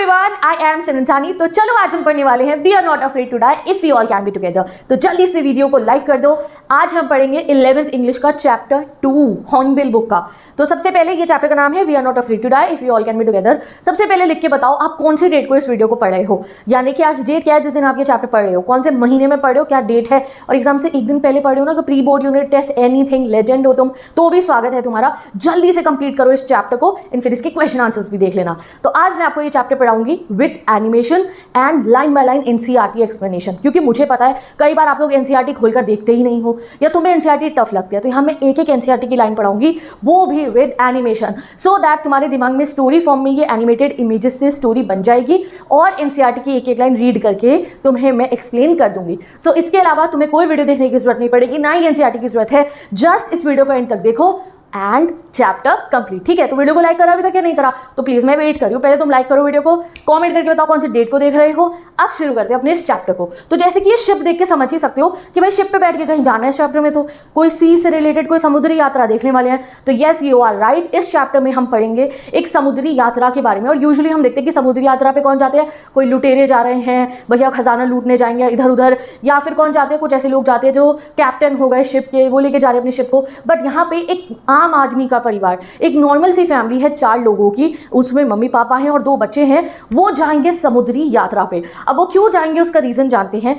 Everyone, I am सिमरन। तो चलो आज हम पढ़ने वाले हैं we are not afraid to die if we all can be together. तो जल्दी से वीडियो को लाइक कर दो। आज हम पढ़ेंगे 11th इंग्लिश का चैप्टर 2 हॉर्नबिल बुक का। तो सबसे पहले ये चैप्टर का नाम है we are not afraid to die if we all can be together. सबसे पहले लिख के बताओ आप कौन सी डेट को इस वीडियो को पढ़ रहे हो, यानी कि आज डेट क्या है जिस दिन आप ये चैप्टर पढ़ रहे हो, कौन से महीने में पढ़ रहे हो, क्या डेट है, और एग्जाम से एक दिन पहले पढ़ रहे हो ना, pre board unit test anything legend हो तुम, तो भी स्वागत है तुम्हारा। जल्दी से कंप्लीट करो इस चैप्टर को एंड फिर इसके क्वेश्चन आंसर्स भी देख लेना। तो आज मैं आपको ये चैप्टर पढ़ाऊंगी with animation and line by line NCERT explanation, क्योंकि मुझे पता है कई बार आप लोग एनसीईआरटी खोलकर देखते ही नहीं हो या तुम्हें एनसीईआरटी टफ लगती है। तो यहाँ मैं एक एक एनसीईआरटी की लाइन पढ़ाऊंगी, वो भी विद एनिमेशन, सो दैट तुम्हारे दिमाग में स्टोरी फॉर्म में ये एनिमेटेड इमेजेस से स्टोरी बन जाएगी और एनसीईआरटी की एक एक लाइन रीड करके तुम्हें मैं एक्सप्लेन कर दूंगी। सो इसके अलावा तुम्हें कोई वीडियो देखने की जरूरत नहीं पड़ेगी, ना ही एनसीईआरटी की जरूरत है। जस्ट इस वीडियो को एंड तक देखो एंड चैप्टर कंप्लीट। ठीक है, तो वीडियो को लाइक करा अभी तक या नहीं करा, तो प्लीज मैं वेट कर रही हूँ। पहले तुम लाइक करो वीडियो को, कमेंट करके बताओ कौन सी डेट को देख रहे हो। अब शुरू करते हैं अपने इस चैप्टर को। तो जैसे कि ये शिप देख के समझ ही सकते हो कि भाई शिप पे बैठ के कहीं जाना है। इस चैप्टर में तो कोई सी से रिलेटेड कोई समुद्री यात्रा देखने वाले हैं। तो यस यू आर राइट, इस चैप्टर में हम पढ़ेंगे एक समुद्री यात्रा के बारे में। और यूजुअली हम देखते हैं कि समुद्री यात्रा पे कौन जाते हैं, कोई लुटेरे जा रहे हैं, भैया खजाना लूटने जाएंगे इधर उधर, या फिर कौन जाते हैं, कुछ ऐसे लोग जाते हैं जो कैप्टन हो गए शिप के, वो लेके जा रहे हैं अपनी शिप को। बट यहाँ पे एक आम आदमी का परिवार, एक नॉर्मल सी फैमिली है 4 लोगों की, उसमें मम्मी पापा हैं और 2 बच्चे हैं, वो जाएंगे समुद्री यात्रा पे। अब वो क्यों जाएंगे उसका रीजन जानते हैं।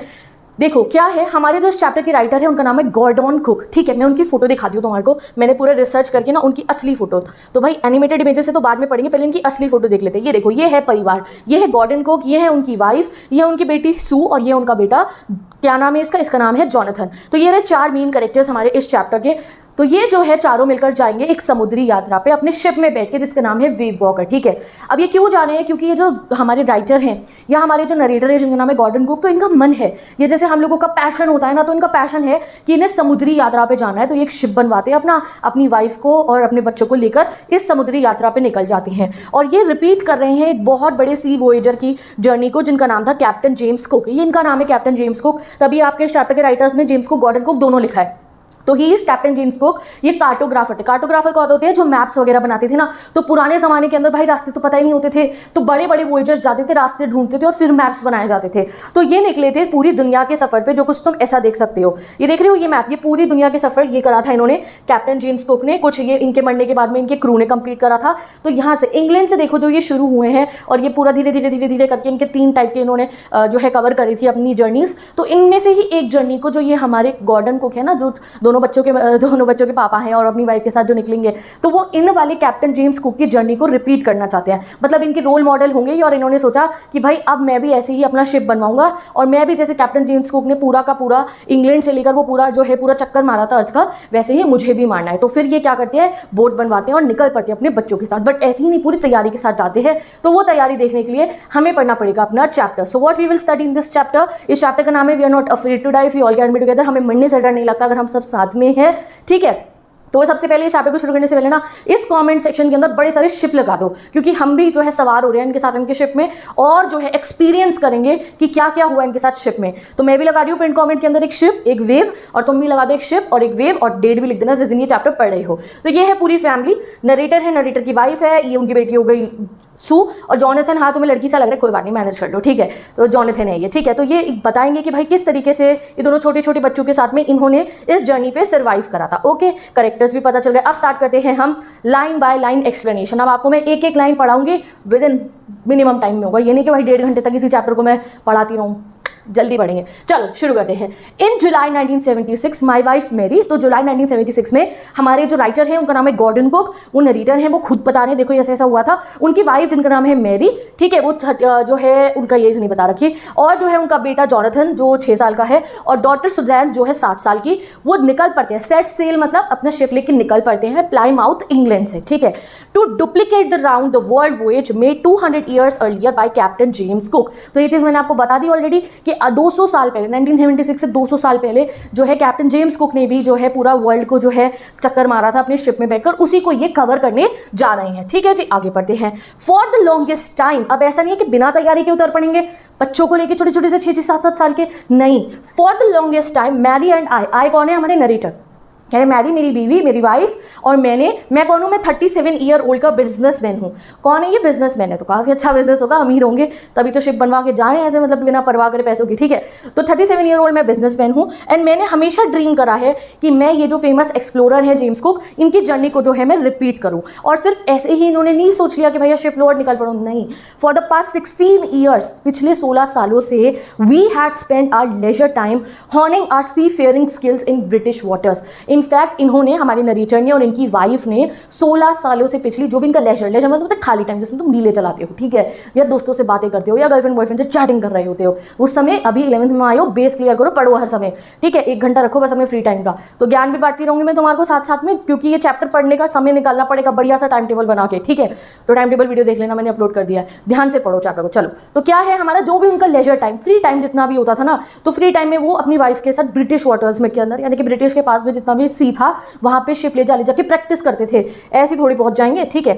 देखो क्या है, हमारे जो इस चैप्टर के राइटर है उनका नाम है गॉर्डन कुक। ठीक है, मैं उनकी फोटो दिखाती हूँ तुम्हारे को, मैंने पूरा रिसर्च करके ना उनकी असली फोटो। तो भाई एनिमेटेड इमेजेस से तो बाद में पढ़ेंगे, पहले इनकी असली फोटो देख लेते हैं। ये देखो, ये है परिवार, ये है गॉर्डन कुक, ये है उनकी वाइफ, ये है उनकी बेटी सू और ये उनका बेटा, क्या नाम है इसका नाम है जॉनथन। तो ये रहे 4 मेन कैरेक्टर्स हमारे इस चैप्टर के। तो ये जो है चारों मिलकर जाएंगे एक समुद्री यात्रा पे अपने शिप में बैठ के, जिसका नाम है वेव वॉकर। ठीक है, अब ये क्यों जा रहे हैं, क्योंकि ये जो हमारे राइटर हैं या हमारे जो नरेटर है जिनका नाम है गॉर्डन कुक, तो इनका मन है, ये जैसे हम लोगों का पैशन होता है ना, तो इनका पैशन है कि इन्हें समुद्री यात्रा पे जाना है। तो ये एक शिप बनवाते हैं अपनी वाइफ को और अपने बच्चों को लेकर इस समुद्री यात्रा पे निकल जाते हैं। और ये रिपीट कर रहे हैं एक बहुत बड़े सी वॉयेजर की जर्नी को, जिनका नाम था कैप्टन जेम्स कुक। ये इनका नाम है कैप्टन जेम्स कुक, तभी आपके इस चैप्टर के राइटर्स में जेम्स कुक गॉर्डन कुक दोनों लिखा है। तो he is captain James cook. ये कार्टोग्राफर थे। कार्टोग्राफर कौन होते हैं, जो मैप्स वगैरह बनाते थे ना। तो पुराने जमाने के अंदर भाई रास्ते तो पता ही नहीं होते थे, तो बड़े बड़े वॉयेजर्स जाते थे, रास्ते ढूंढते थे और फिर मैप्स बनाए जाते थे। तो ये निकले थे पूरी दुनिया के सफर पे, जो कुछ तुम ऐसा देख सकते हो। ये देख रहे हो ये मैप, ये पूरी दुनिया के सफर ये करा था इन्होंने, कैप्टन जेम्स कुक ने। कुछ ये इनके मरने के बाद में इनके क्रू ने कंप्लीट करा था। तो यहाँ से इंग्लैंड से देखो जो ये शुरू हुए हैं और ये पूरा धीरे धीरे धीरे धीरे करके इनके 3 टाइप के इन्होंने जो है कवर करी थी अपनी जर्नीज। तो इनमें से ही एक जर्नी को जो ये हमारे गॉर्डन कुक है ना, जो दोनों बच्चों के पापा हैं और अपनी वाइफ के साथ जो निकलेंगे, तो वो इन वाले कैप्टन जेम्स कुक की जर्नी को रिपीट करना चाहते हैं। मतलब इनके रोल मॉडल होंगे और इन्होंने सोचा कि भाई अब मैं भी ऐसे ही अपना शिप बनवाऊंगा और मैं भी जैसे कैप्टन जेम्स कुक ने पूरा का पूरा इंग्लैंड से लेकर वो पूरा जो है पूरा चक्कर मारा था अर्थ का, वैसे ही मुझे भी मारना है। तो फिर ये क्या करते हैं, बोट बनवाते हैं और निकल पड़ते हैं अपने बच्चों के साथ। बट ऐसे ही नहीं, पूरी तैयारी के साथ जाते हैं। तो वो तैयारी देखने के लिए हमें पढ़ना पड़ेगा अपना chapter. So what we will study in this chapter. इस चैप्टर का नाम है we are not afraid to die if we all can be together. हमें मरने से डर नहीं लगता अगर हम सब साथ में हैं। ठीक है, तो सबसे पहले इस चैप्टर को शुरू करने से पहले ना इस कमेंट सेक्शन के अंदर बड़े सारे शिप लगा दो, क्योंकि हम भी जो है सवार हो रहे हैं इनके साथ, इनके शिप में, और जो है एक्सपीरियंस करेंगे कि क्या क्या हुआ इनके साथ शिप में। तो मैं भी लगा रही हूँ पिन कमेंट के अंदर एक शिप, एक वेव, और तुम भी लगा दो एक शिप और एक वेव, और डेट भी लिख देना जिस दिन ये चैप्टर पढ़ रहे हो। तो ये है पूरी फैमिली, नरेटर है, नरेटर की वाइफ है, ये उनकी बेटी हो गई सू, और जॉनथन, हाँ तुम्हें लड़की सा लग रहा है, कोई बात नहीं मैनेज कर लो। ठीक है, तो जॉनथन है ये। ठीक है, तो ये बताएंगे कि भाई किस तरीके से ये दोनों छोटे छोटे बच्चों के साथ में इन्होंने इस जर्नी पे सर्वाइव करा था। ओके, करेक्टर्स भी पता चल गए। अब स्टार्ट करते हैं हम लाइन बाय लाइन एक्सप्लेनेशन। अब आपको मैं एक एक लाइन पढ़ाऊंगी विद इन मिनिमम टाइम में होगा, ये नहीं कि भाई 1.5 घंटे तक इसी चैप्टर को मैं पढ़ाती रहूँ। जल्दी बढ़ेंगे, चलो शुरू करते हैं। इन जुलाई 1976 माई वाइफ मैरी। तो जुलाई 1976 में हमारे जो राइटर हैं उनका नाम है गॉर्डन कुक, वो नरेटर हैं, वो खुद बता रहे हैं देखो ऐसा ऐसा हुआ था। उनकी वाइफ जिनका नाम है मैरी, ठीक है, वो जो है उनका एज नहीं बता रखी, और जो है उनका बेटा जॉनथन जो 6 साल का है, और डॉटर सुजैन जो है 7 साल की। वो निकल पड़ते हैं, सेट सेल मतलब अपना शिप लेके निकल पड़ते हैं प्लाईमाउथ इंग्लैंड से। ठीक है, to duplicate the round the world voyage made 200 years earlier by captain James Cook. तो ये चीज़ मैंने आपको बता दी ऑलरेडी कि 200 साल पहले 1976 से 200 साल पहले जो है कैप्टन जेम्स कुक ने भी जो है पूरा वर्ल्ड को जो है चक्कर मारा था अपने शिप में बैठकर, उसी को ये कवर करने जा रहे हैं। ठीक है जी, आगे बढ़ते हैं। फॉर द लॉन्गेस्ट टाइम, अब ऐसा नहीं है कि बिना तैयारी के उतर पड़ेंगे बच्चों को लेके छोटे छोटे से 6-6, 7-7 साल के, नहीं। For the longest time Mary and I कौन है, हमारे नरेटर, कह रहे मैरी, मेरी बीवी, मेरी वाइफ और मैं कौन हूँ, मैं 37 ईयर ओल्ड का बिजनेसमैन हूँ। कौन है ये? बिजनेसमैन है। तो काफ़ी अच्छा बिजनेस होगा, अमीर होंगे, तभी तो शिप बनवा के जा रहे हैं ऐसे, मतलब बिना परवाह करे पैसों की, ठीक है। तो 37 ईयर ओल्ड मैं बिजनेसमैन हूँ एंड मैंने हमेशा ड्रीम करा है कि मैं ये जो फेमस एक्सप्लोरर है जेम्स कुक, इनकी जर्नी को जो है मैं रिपीट करूँ। और सिर्फ ऐसे ही इन्होंने नहीं सोच लिया कि भैया शिप लो और निकल पड़ो, नहीं। फॉर द पास्ट 16 ईयर्स, पिछले 16 सालों से we had spend our leisure time honing our seafaring skills in British waters. In fact इन्होंने, हमारे नरेटर ने और इनकी वाइफ ने 16 सालों से पिछली जो भी इनका लेजर मतलब खाली टाइम जिसमें तुम नीले चलाते हो, ठीक है, या दोस्तों से बातें करते हो या गर्लफ्रेंड बॉयफ्रेंड से चैटिंग कर रहे होते हो, उस समय अभी 11th में आए हो, बेस क्लियर करो, पढ़ो हर समय, ठीक है, 1 घंटा रखो बस अपने फ्री टाइम का। तो ज्ञान भी बांटती रहूंगी मैं तुम्हारे को साथ साथ में, क्योंकि ये चैप्टर पढ़ने का समय निकालना पड़ेगा बढ़िया सा टाइम टेबल बना के, ठीक है। तो टाइम टेबल वीडियो देख लेना, मैंने अपलोड कर दिया है, ध्यान से पढ़ो चैप्टर को। चलो, तो क्या है हमारा जो भी उनका लेजर टाइम, फ्री टाइम जितना भी होता था ना, तो फ्री टाइम में वो अपनी वाइफ के साथ ब्रिटिश वाटर्स में के अंदर, यानी कि ब्रिटिश के पास में जितना भी सी था वहां पे शिप ले जाके प्रैक्टिस करते थे। ऐसे थोड़ी पहुंच जाएंगे, ठीक है।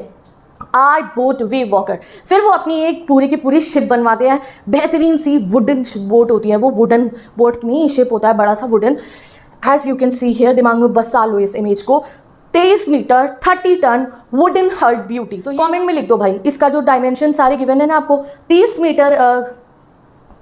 आर्ट बोट वेव वॉकर, फिर वो अपनी एक पूरी की पूरी शिप बनवाते हैं, बेहतरीन सी वुडन बोट होती है वो, वुडन बोट नहीं शिप होता है, बड़ा सा wooden, as you can see here, दिमाग में बसा लो इस इमेज को। 23 metre 30 ton wooden hurt beauty. तो कमेंट में लिख दो भाई, इसका जो डायमेंशन सारे गिवन है ना आपको,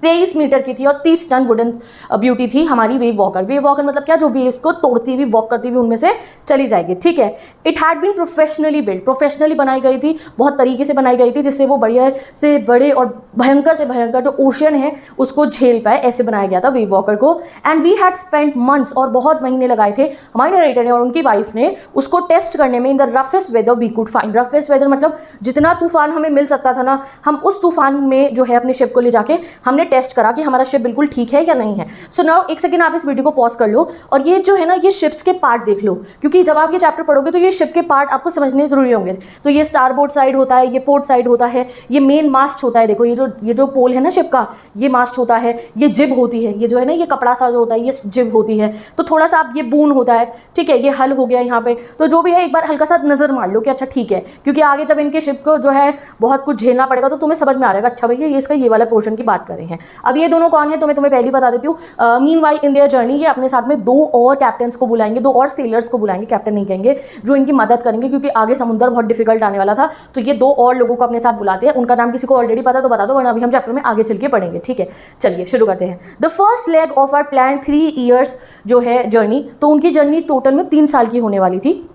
23 मीटर की थी और 30 टन वुडन ब्यूटी थी हमारी वेव वॉकर। वेव वॉकर मतलब क्या? जो वेव्स को तोड़ती हुई, वॉक करती हुई उनमें से चली जाएगी, ठीक है। It had been professionally build, professionally बनाई गई थी, बहुत तरीके से बनाई गई थी जिससे वो बढ़िया से बड़े और भयंकर से भयंकर जो ओशन है उसको झेल पाए, ऐसे बनाया गया था वेव वॉकर को। And we had spent months, और बहुत महीने लगाए थे हमारे नरेटर ने और उनकी वाइफ ने उसको टेस्ट करने में, in the roughest weather we could find. Roughest weather मतलब जितना तूफान हमें मिल सकता था ना, हम उस तूफान में जो है अपनी शिप को ले जाके हमने टेस्ट करा कि हमारा शिप बिल्कुल ठीक है या नहीं है। सो नाउ एक सेकंड आप इस वीडियो को पॉज कर लो और ये जो है ना, ये शिप्स के पार्ट देख लो, क्योंकि जब आप ये चैप्टर पढ़ोगे तो ये शिप के पार्ट आपको समझने जरूरी होंगे। तो ये स्टारबोर्ड साइड होता है, ये पोर्ट साइड होता है, ये मेन मास्ट होता है, देखो ये जो पोल है ना शिप का, ये मास्ट होता है, ये जिब होती है, ये जो है ना ये कपड़ा सा जो होता है ये जिब होती है। तो थोड़ा सा आप, ये बून होता है, ठीक है, ये हल हो गया यहाँ पे। तो जो भी है एक बार हल्का सा नजर मार लो कि अच्छा ठीक है, क्योंकि आगे जब इनके शिप को जो है बहुत कुछ झेलना पड़ेगा तो तुम्हें समझ में आ जाएगा, अच्छा भैया ये इसका ये वाला पोर्शन की बात कर रहे हैं। अब ये दोनों कौन है तो मैं तुम्हें पहले बता देती हूँ। मीनवाइल इन देयर जर्नी ये अपने साथ में 2 और कैप्टन्स को बुलाएंगे, 2 और सेलर्स को बुलाएंगे, कैप्टन नहीं कहेंगे, जो इनकी मदद करेंगे, क्योंकि आगे समुद्र बहुत डिफिकल्ट आने वाला था। तो ये 2 और लोगों को अपने साथ बुलाते हैं, उनका नाम किसी को ऑलरेडी पता तो बता दो, वरना अभी हम चैप्टर में आगे चल के पढ़ेंगे, ठीक है। चलिए शुरू करते हैं। The first leg of our plan 3 years जो है जर्नी, तो उनकी जर्नी टोटल में 3 साल की होने वाली थी।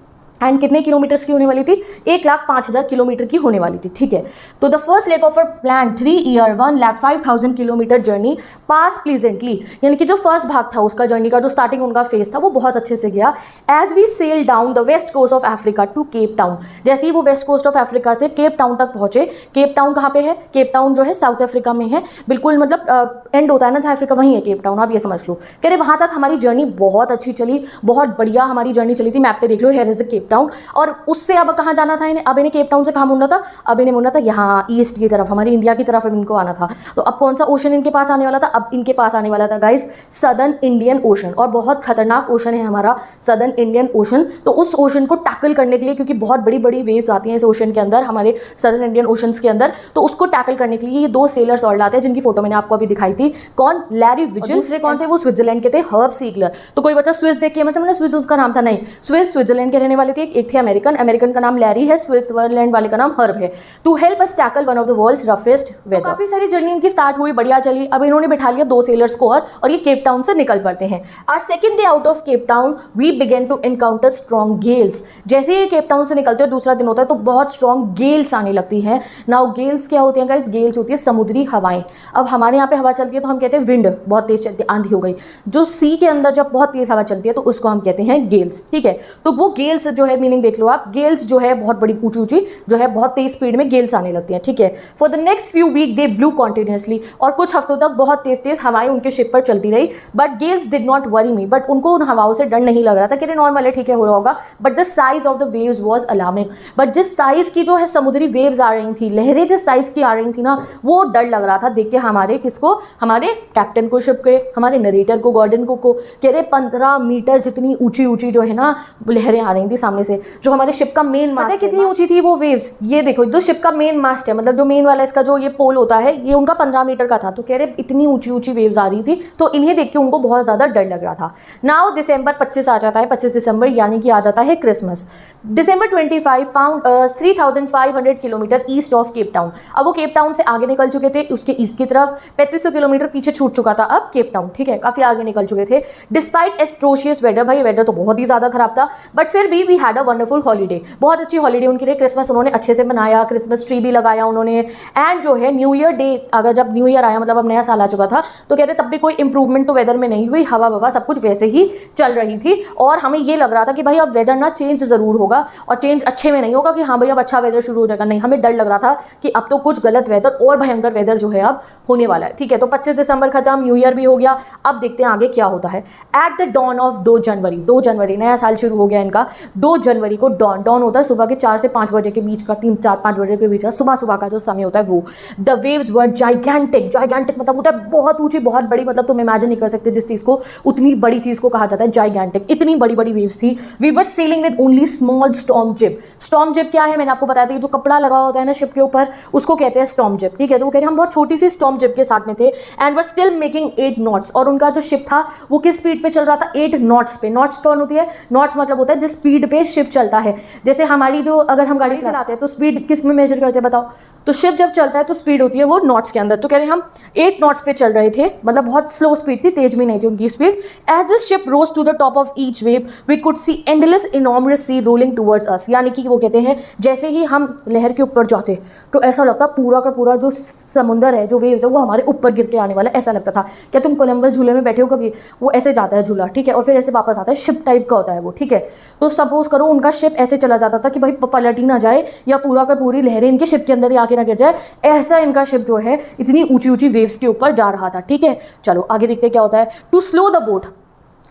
एंड कितने किलोमीटर्स की होने वाली थी? 1,05,000 किलोमीटर की होने वाली थी, ठीक है। तो the first leg of a plan 3 year 1,05,000 kilometre journey pass pleasantly, यानी कि जो फर्स्ट भाग था उसका जर्नी का, जो स्टार्टिंग उनका फेज था वो बहुत अच्छे से गया। As we sail down the west coast of Africa to Cape Town, जैसे ही वो वेस्ट कोस्ट ऑफ अफ्रीका से केप टाउन तक पहुंचे। केप टाउन कहाँ पे है? केप टाउन जो है साउथ अफ्रीका में है, बिल्कुल मतलब एंड होता है ना जहाँ अफ्रीका, वहीं है केप टाउन, आप ये समझ लो। कह रहे वहाँ तक हमारी जर्नी बहुत अच्छी चली, बहुत बढ़िया हमारी जर्नी चली थी। मैप पे देख लो, here is the Cape Town. और उससे अब कहाँ जाना था इन्हें? अब इन्हें केप टाउन से कहाँ मुड़ना था? अब इन्हें मुड़ना था यहाँ ईस्ट की तरफ, हमारी इंडिया की तरफ अब इनको आना था। तो अब कौन सा ओशन इनके पास आने वाला था? अब इनके पास आने वाला था गाइस सदर्न इंडियन ओशन, और बहुत खतरनाक ओशन है हमारा सदर्न इंडियन ओशन। तो उस ओशन को टैकल करने के लिए, क्योंकि बहुत बड़ी बड़ी वेव्स आती हैं इस ओशन के अंदर, हमारे सदर्न इंडियन ओशन के अंदर, तो उसको टैकल करने के लिए ये 2 सेलर्स और लाते हैं, जिनकी फोटो मैंने आपको अभी दिखाई थी। कौन? Larry vigil. दूसरे कौन थे? वो स्विट्जरलैंड के थे, हर्ब सीगलर। तो कोई बच्चा स्विस देख के मतलब स्विस उसका नाम था, नहीं, स्विस स्विट्जरलैंड के रहने वाले थे। एक थे अमेरिकन का नाम लैरी है, स्विट्जरलैंड वाले का नाम हर्ब है। To help us tackle one of the world's roughest weather. काफी सारी जर्नी इनकी स्टार्ट हुई, बढ़िया चली। अब इन्होंने बिठा लिया 2 सेलर्स को और ये केप टाउन से निकल पड़ते हैं। Our second day out of Cape Town we began to encounter strong gales. जैसे ही केप टाउन से निकलते हो, दूसरा दिन होता है तो बहुत स्ट्रॉन्ग गेल्स आने लगती हैं। नाउ गेल्स क्या होती हैं गाइस? गेल्स होती है समुद्री हवाएं। अब हमारे यहाँ पे हवा चलती है तो हम कहते हैं विंड, बहुत तेज चलती है, आंधी हो गई। जो सी के अंदर जब बहुत तेज हवा चलती है तो उसको हम कहते हैं गेल्स, ठीक है। तो वो गेल्स जो है, मीनिंग देख लो आप, गेल्स जो है बहुत बड़ी ऊंची ऊंची जो है बहुत तेज स्पीड में गेल्स आने लगती हैं, ठीक है। For the next few week they blew continuously, और कुछ हफ्तों तक बहुत तेज तेज हवाएं उनके शिप पर चलती रही। But Gales did not worry me, but उनको उन हवाओं से डर नहीं लग रहा था कि नॉर्मल है, ठीक है, हो रहा होगा। But the size of the waves was alarming, but जिस साइज की जो है समुद्री वेव्स आ रही थी, लहरें जिस साइज की आ रही थी ना, वो डर लग रहा था देख के हमारे किसको? हमारे कैप्टन को, शिप के, हमारे नरेटर को, गॉर्डन को। कह रहे 15 मीटर जितनी ऊंची ऊंची जो है ना लहरें आ रही थी सामने सामने से, जो हमारे शिप का मेन मास्ट है। कितनी ऊंची थी वो वेव्स, ये देखो, जो शिप का मेन मास्ट है, मतलब जो मेन वाला इसका जो ये पोल होता है, ये उनका 15 मीटर का था। तो कह रहे इतनी ऊंची ऊंची वेव्स आ रही थी, तो इन्हें देख के उनको बहुत ज़्यादा डर लग रहा था। नाउ दिसंबर 25 आ जाता है, 25 दिसंबर, यानी कि आ जाता है Christmas. December 25 found 3500 kilometre east of Cape town. अब वो केप टाउन से आगे निकल चुके थे, उसके ईस्ट की तरफ 3500 किलोमीटर पीछे छूट चुका था अब केप टाउन, ठीक है, काफ़ी आगे निकल चुके थे। डिस्पाइट एस्ट्रोशियस वेदर, भाई वेदर तो बहुत ही ज़्यादा खराब था, बट फिर भी we had a wonderful holiday, बहुत अच्छी हॉलीडे उनके लिए। क्रिसमस उन्होंने अच्छे से मनाया, क्रिसमस ट्री भी लगाया उन्होंने, एंड जो है न्यू ईयर डे, अगर जब न्यू ईयर आया, मतलब अब नया साल आ चुका था, तो कहते तब भी कोई इंप्रूवमेंट तो वेदर में नहीं हुई, हवा ववा सब कुछ वैसे ही चल रही थी। और हमें ये लग रहा था कि भाई अब वेदर ना चेंज ज़रूर होगा, और चेंज अच्छे में नहीं होगा कि हाँ भाई अब अच्छा वेदर शुरू हो जाएगा, नहीं, हमें डर लग रहा था कि अब तो कुछ गलत वेदर और भयंकर वेदर जो है अब होने वाला है, ठीक है। तो 25 दिसंबर खत्म, न्यू ईयर भी हो गया। अब देखते हैं आगे क्या होता है। एट द डॉन ऑफ 2 जनवरी, नया साल शुरू हो गया इनका। 2 जनवरी को डॉन होता है सुबह के 4 से 5 बजे के बीच का, 3-4-5 बजे के बीच का सुबह का जो समय होता है वो। द वेव्स वर जाइगेंटिक मतलब होता है बहुत ऊंची, बहुत बड़ी, मतलब तुम इमेजिन नहीं कर सकते जिस चीज़ को, उतनी बड़ी चीज़ को कहा जाता है जाइगेंटिक। इतनी बड़ी बड़ी वेव्स थी। We were sailing with only small storm jib. Storm jib क्या है, मैंने आपको बताया था, जो कपड़ा लगा होता है ना शिप के ऊपर, उसको कहते हैं स्टॉर्म जिप, ठीक है। तो वो कह रहे हम बहुत छोटी सी स्टॉर्म जिप के साथ में थे, and were still making 8 knots. और उनका जो शिप था वो किस स्पीड पे चल रहा था, 8 नॉट्स पे। नॉट्स कौन होती है, नॉट्स मतलब होता है जिस स्पीड पे शिप चलता है। जैसे हमारी जो, अगर हम गाड़ी चलाते हैं तो स्पीड किस में मेजर करते हैं बताओ, तो शिप जब चलता है तो स्पीड होती है वो नॉट्स के अंदर। तो कह रहे हम 8 नॉट्स पे चल रहे थे, मतलब बहुत स्लो स्पीड थी, तेज भी नहीं थी उनकी speed. As this ship rose to the top of each wave we could see endless enormous sea rolling towards us. यानी कि वो कहते हैं जैसे ही हम लहर के ऊपर जाते तो ऐसा लगता पूरा का पूरा जो समुंदर है, जो वेव्स है, वो हमारे ऊपर गिर के आने वाला, ऐसा लगता था। क्या तुम कोलंबस झूले में बैठे हो कभी, वो ऐसे जाता है झूला, ठीक है, और फिर ऐसे वापस आता है, शिप टाइप का होता है वो, ठीक है। तो सपोज करो उनका शिप ऐसे चला जाता था कि भाई पलट ही ना जाए, या पूरा का पूरी लहरें इनके शिप के अंदर ही आके ना गिर जाए, ऐसा इनका शिप जो है इतनी ऊंची ऊंची वेव्स के ऊपर जा रहा था, ठीक है। चलो आगे देखते क्या होता है। टू स्लो द बोट,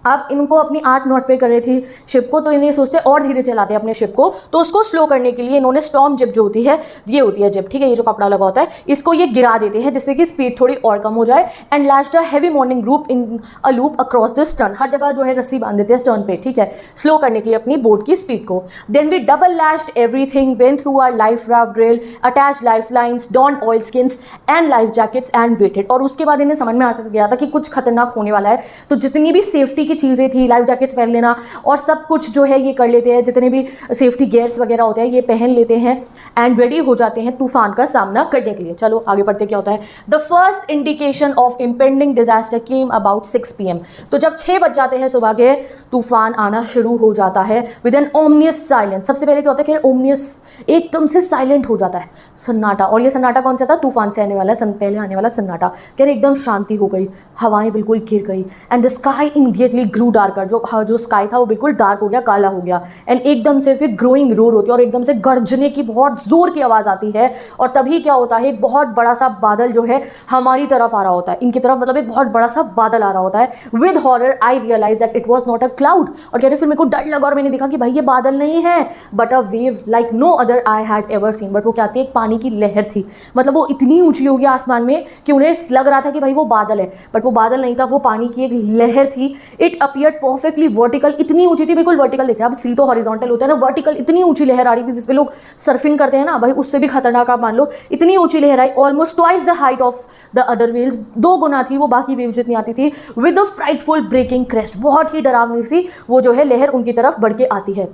अब इनको अपनी 8 नॉट पे कर रही थी शिप को, तो इन्हें सोचते और धीरे चलाते हैं अपने शिप को। तो उसको स्लो करने के लिए इन्होंने स्टॉर्म जिप जो होती है, ये होती है जिप, ठीक है, ये जो कपड़ा लगा होता है, इसको ये गिरा देते हैं जिससे कि स्पीड थोड़ी और कम हो जाए। And lashed a heavy morning group in a loop across the stern, हर जगह जो है रस्सी बांध देते हैं स्टर्न पे, ठीक है, स्लो करने के लिए अपनी बोट की स्पीड को। Then we double lashed everything, went through our life raft drill, attach life lines, don oilskins and life jackets and waited. और उसके बाद इन्हें समझ में आ गया था कि कुछ खतरनाक होने वाला है, तो जितनी भी सेफ्टी की चीज़ें थी, लाइफ जैकेट्स पहन लेना और सब कुछ जो है ये कर लेते हैं, जितने भी सेफ्टी गियर्स वगैरह होते हैं ये पहन लेते हैं, एंड रेडी हो जाते हैं तूफान का सामना करने के लिए। चलो आगे बढ़ते क्या होता है। The first indication of impending disaster came about 6 PM। तो जब 6 बज जाते हैं सुबह के, तूफान आना शुरू हो जाता है विद एन ओमनियस साइलेंस। सबसे पहले क्या होता है कि ओमनियस, एकदम से साइलेंट हो जाता है, सन्नाटा। और ये सन्नाटा कौन सा था, तूफान से आने वाला, पहले आने वाला सन्नाटा। कह रहे एकदम शांति हो गई, हवाएं बिल्कुल गिर गई, and the sky immediately grew darker. जो स्काई था वो बिल्कुल डार्क हो गया, काला हो गया, एंड एकदम से फिर ग्रोइंग रोर होती है और एकदम से गरजने की बहुत जोर की आवाज़ आती है। और तभी क्या होता है, एक बहुत बड़ा सा बादल जो है हमारी तरफ आ रहा होता है, इनकी तरफ, मतलब एक बहुत बड़ा सा बादल आ रहा होता है। With horror I realise that it was not a cloud. और कह रहे फिर मेरे को डर लगा और मैंने देखा कि भाई ये बादल नहीं है, but a wave like no other I had ever seen. But वो क्या थी, एक पानी की लहर थी, मतलब वो इतनी ऊंची होगी आसमान में कि उन्हें लग रहा था कि भाई वो बादल है, बट वो बादल नहीं था, वो पानी की एक लहर थी। इट अपीयर्ड परफेक्टली वर्टिकल, इतनी ऊंची थी, बिल्कुल वर्टिकल दिख रहा है। अब सी तो हॉरिजॉन्टल होता है ना, वर्टिकल इतनी ऊंची लहर आ रही थी जिसपे लोग सर्फिंग करते हैं ना भाई, उससे भी खतरनाक आप मान लो, इतनी ऊंची लहर आई, almost twice the height of the other waves, 2 गुना थी वो बाकी वेव्स जितनी आती थी। With a frightful breaking crest, बहुत ही डरावनी सी वो जो है लहर उनकी तरफ बढ़ के आती है।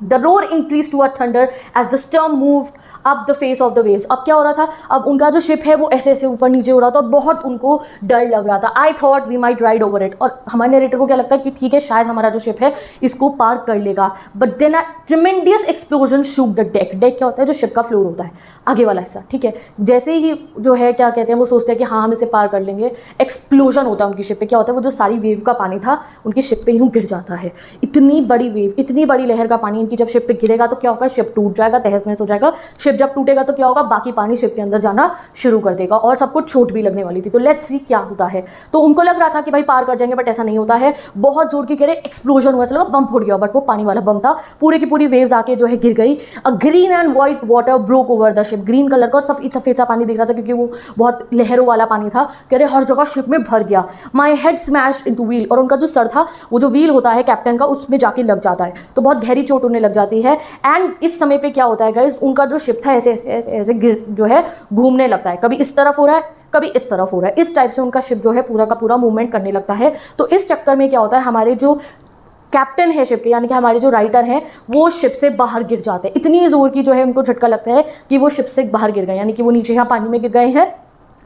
The roar increased to a thunder as the storm moved up the face of the waves। अब क्या हो रहा था, अब उनका जो शिप है वो ऐसे ऐसे ऊपर नीचे हो रहा था और बहुत उनको डर लग रहा था। I thought we might ride over it। और हमारे नरेटर को क्या लगता है कि ठीक है शायद हमारा जो शिप है इसको पार कर लेगा। But then a tremendous explosion shook the deck। Deck क्या होता है, जो शिप का फ्लोर होता है, आगे वाला हिस्सा, ठीक है। जैसे ही जो है क्या कहते हैं, वो सोचते हैं कि हाँ हम इसे पार कर लेंगे, एक्सप्लोजन होता है उनकी शिप पे। क्या होता है, वो जो सारी वेव का पानी था उनकी शिप पे यूँ गिर जाता है। इतनी बड़ी वेव, इतनी बड़ी लहर का पानी इनकी जब शिप पे गिरेगा तो क्या होगा, शिप टूट जाएगा, तहस नहस हो जाएगा। शिप जब टूटेगा तो क्या होगा, बाकी पानी शिप के अंदर जाना शुरू कर देगा और सब कुछ चोट भी लगने वाली थी। तो लेट्स सी क्या होता है। तो उनको लग रहा था कि भाई पार कर जाएंगे, बट ऐसा नहीं होता है। बहुत जोर की कह रहे एक्सप्लोजन हुआ, ऐसा लगा बम फूट गया, बट वो पानी वाला बम था। पूरे की पूरी वेव्स आके जो है गिर गई। A green and white water broke over the ship. Green colour का और सफेद सफेद सा पानी दिख रहा था क्योंकि वो बहुत लहरों वाला पानी था। कह रहे हर जगह शिप में भर गया। My head smashed into wheel. और उनका जो सर था, वो जो व्हील होता है कैप्टन का, उसमें जाके लग जाता है। तो बहुत गहरी चोट होने लग जाती है। एंड इस समय पे क्या होता है गाइस, उनका जो शिप था ऐसे ऐसे ऐसे जो है घूमने लगता है, कभी इस तरफ हो रहा है कभी इस तरफ हो रहा है, इस टाइप से उनका शिप जो है पूरा का पूरा मूवमेंट करने लगता है। तो इस चक्कर में क्या होता है, हमारे जो कैप्टन है शिप के, यानी कि हमारे जो राइटर हैं, वो शिप से बाहर गिर जाते हैं। इतनी जोर की जो है उनको झटका लगता है कि वो शिप से बाहर गिर गए, यानी कि वो नीचे यहाँ पानी में गिर गए हैं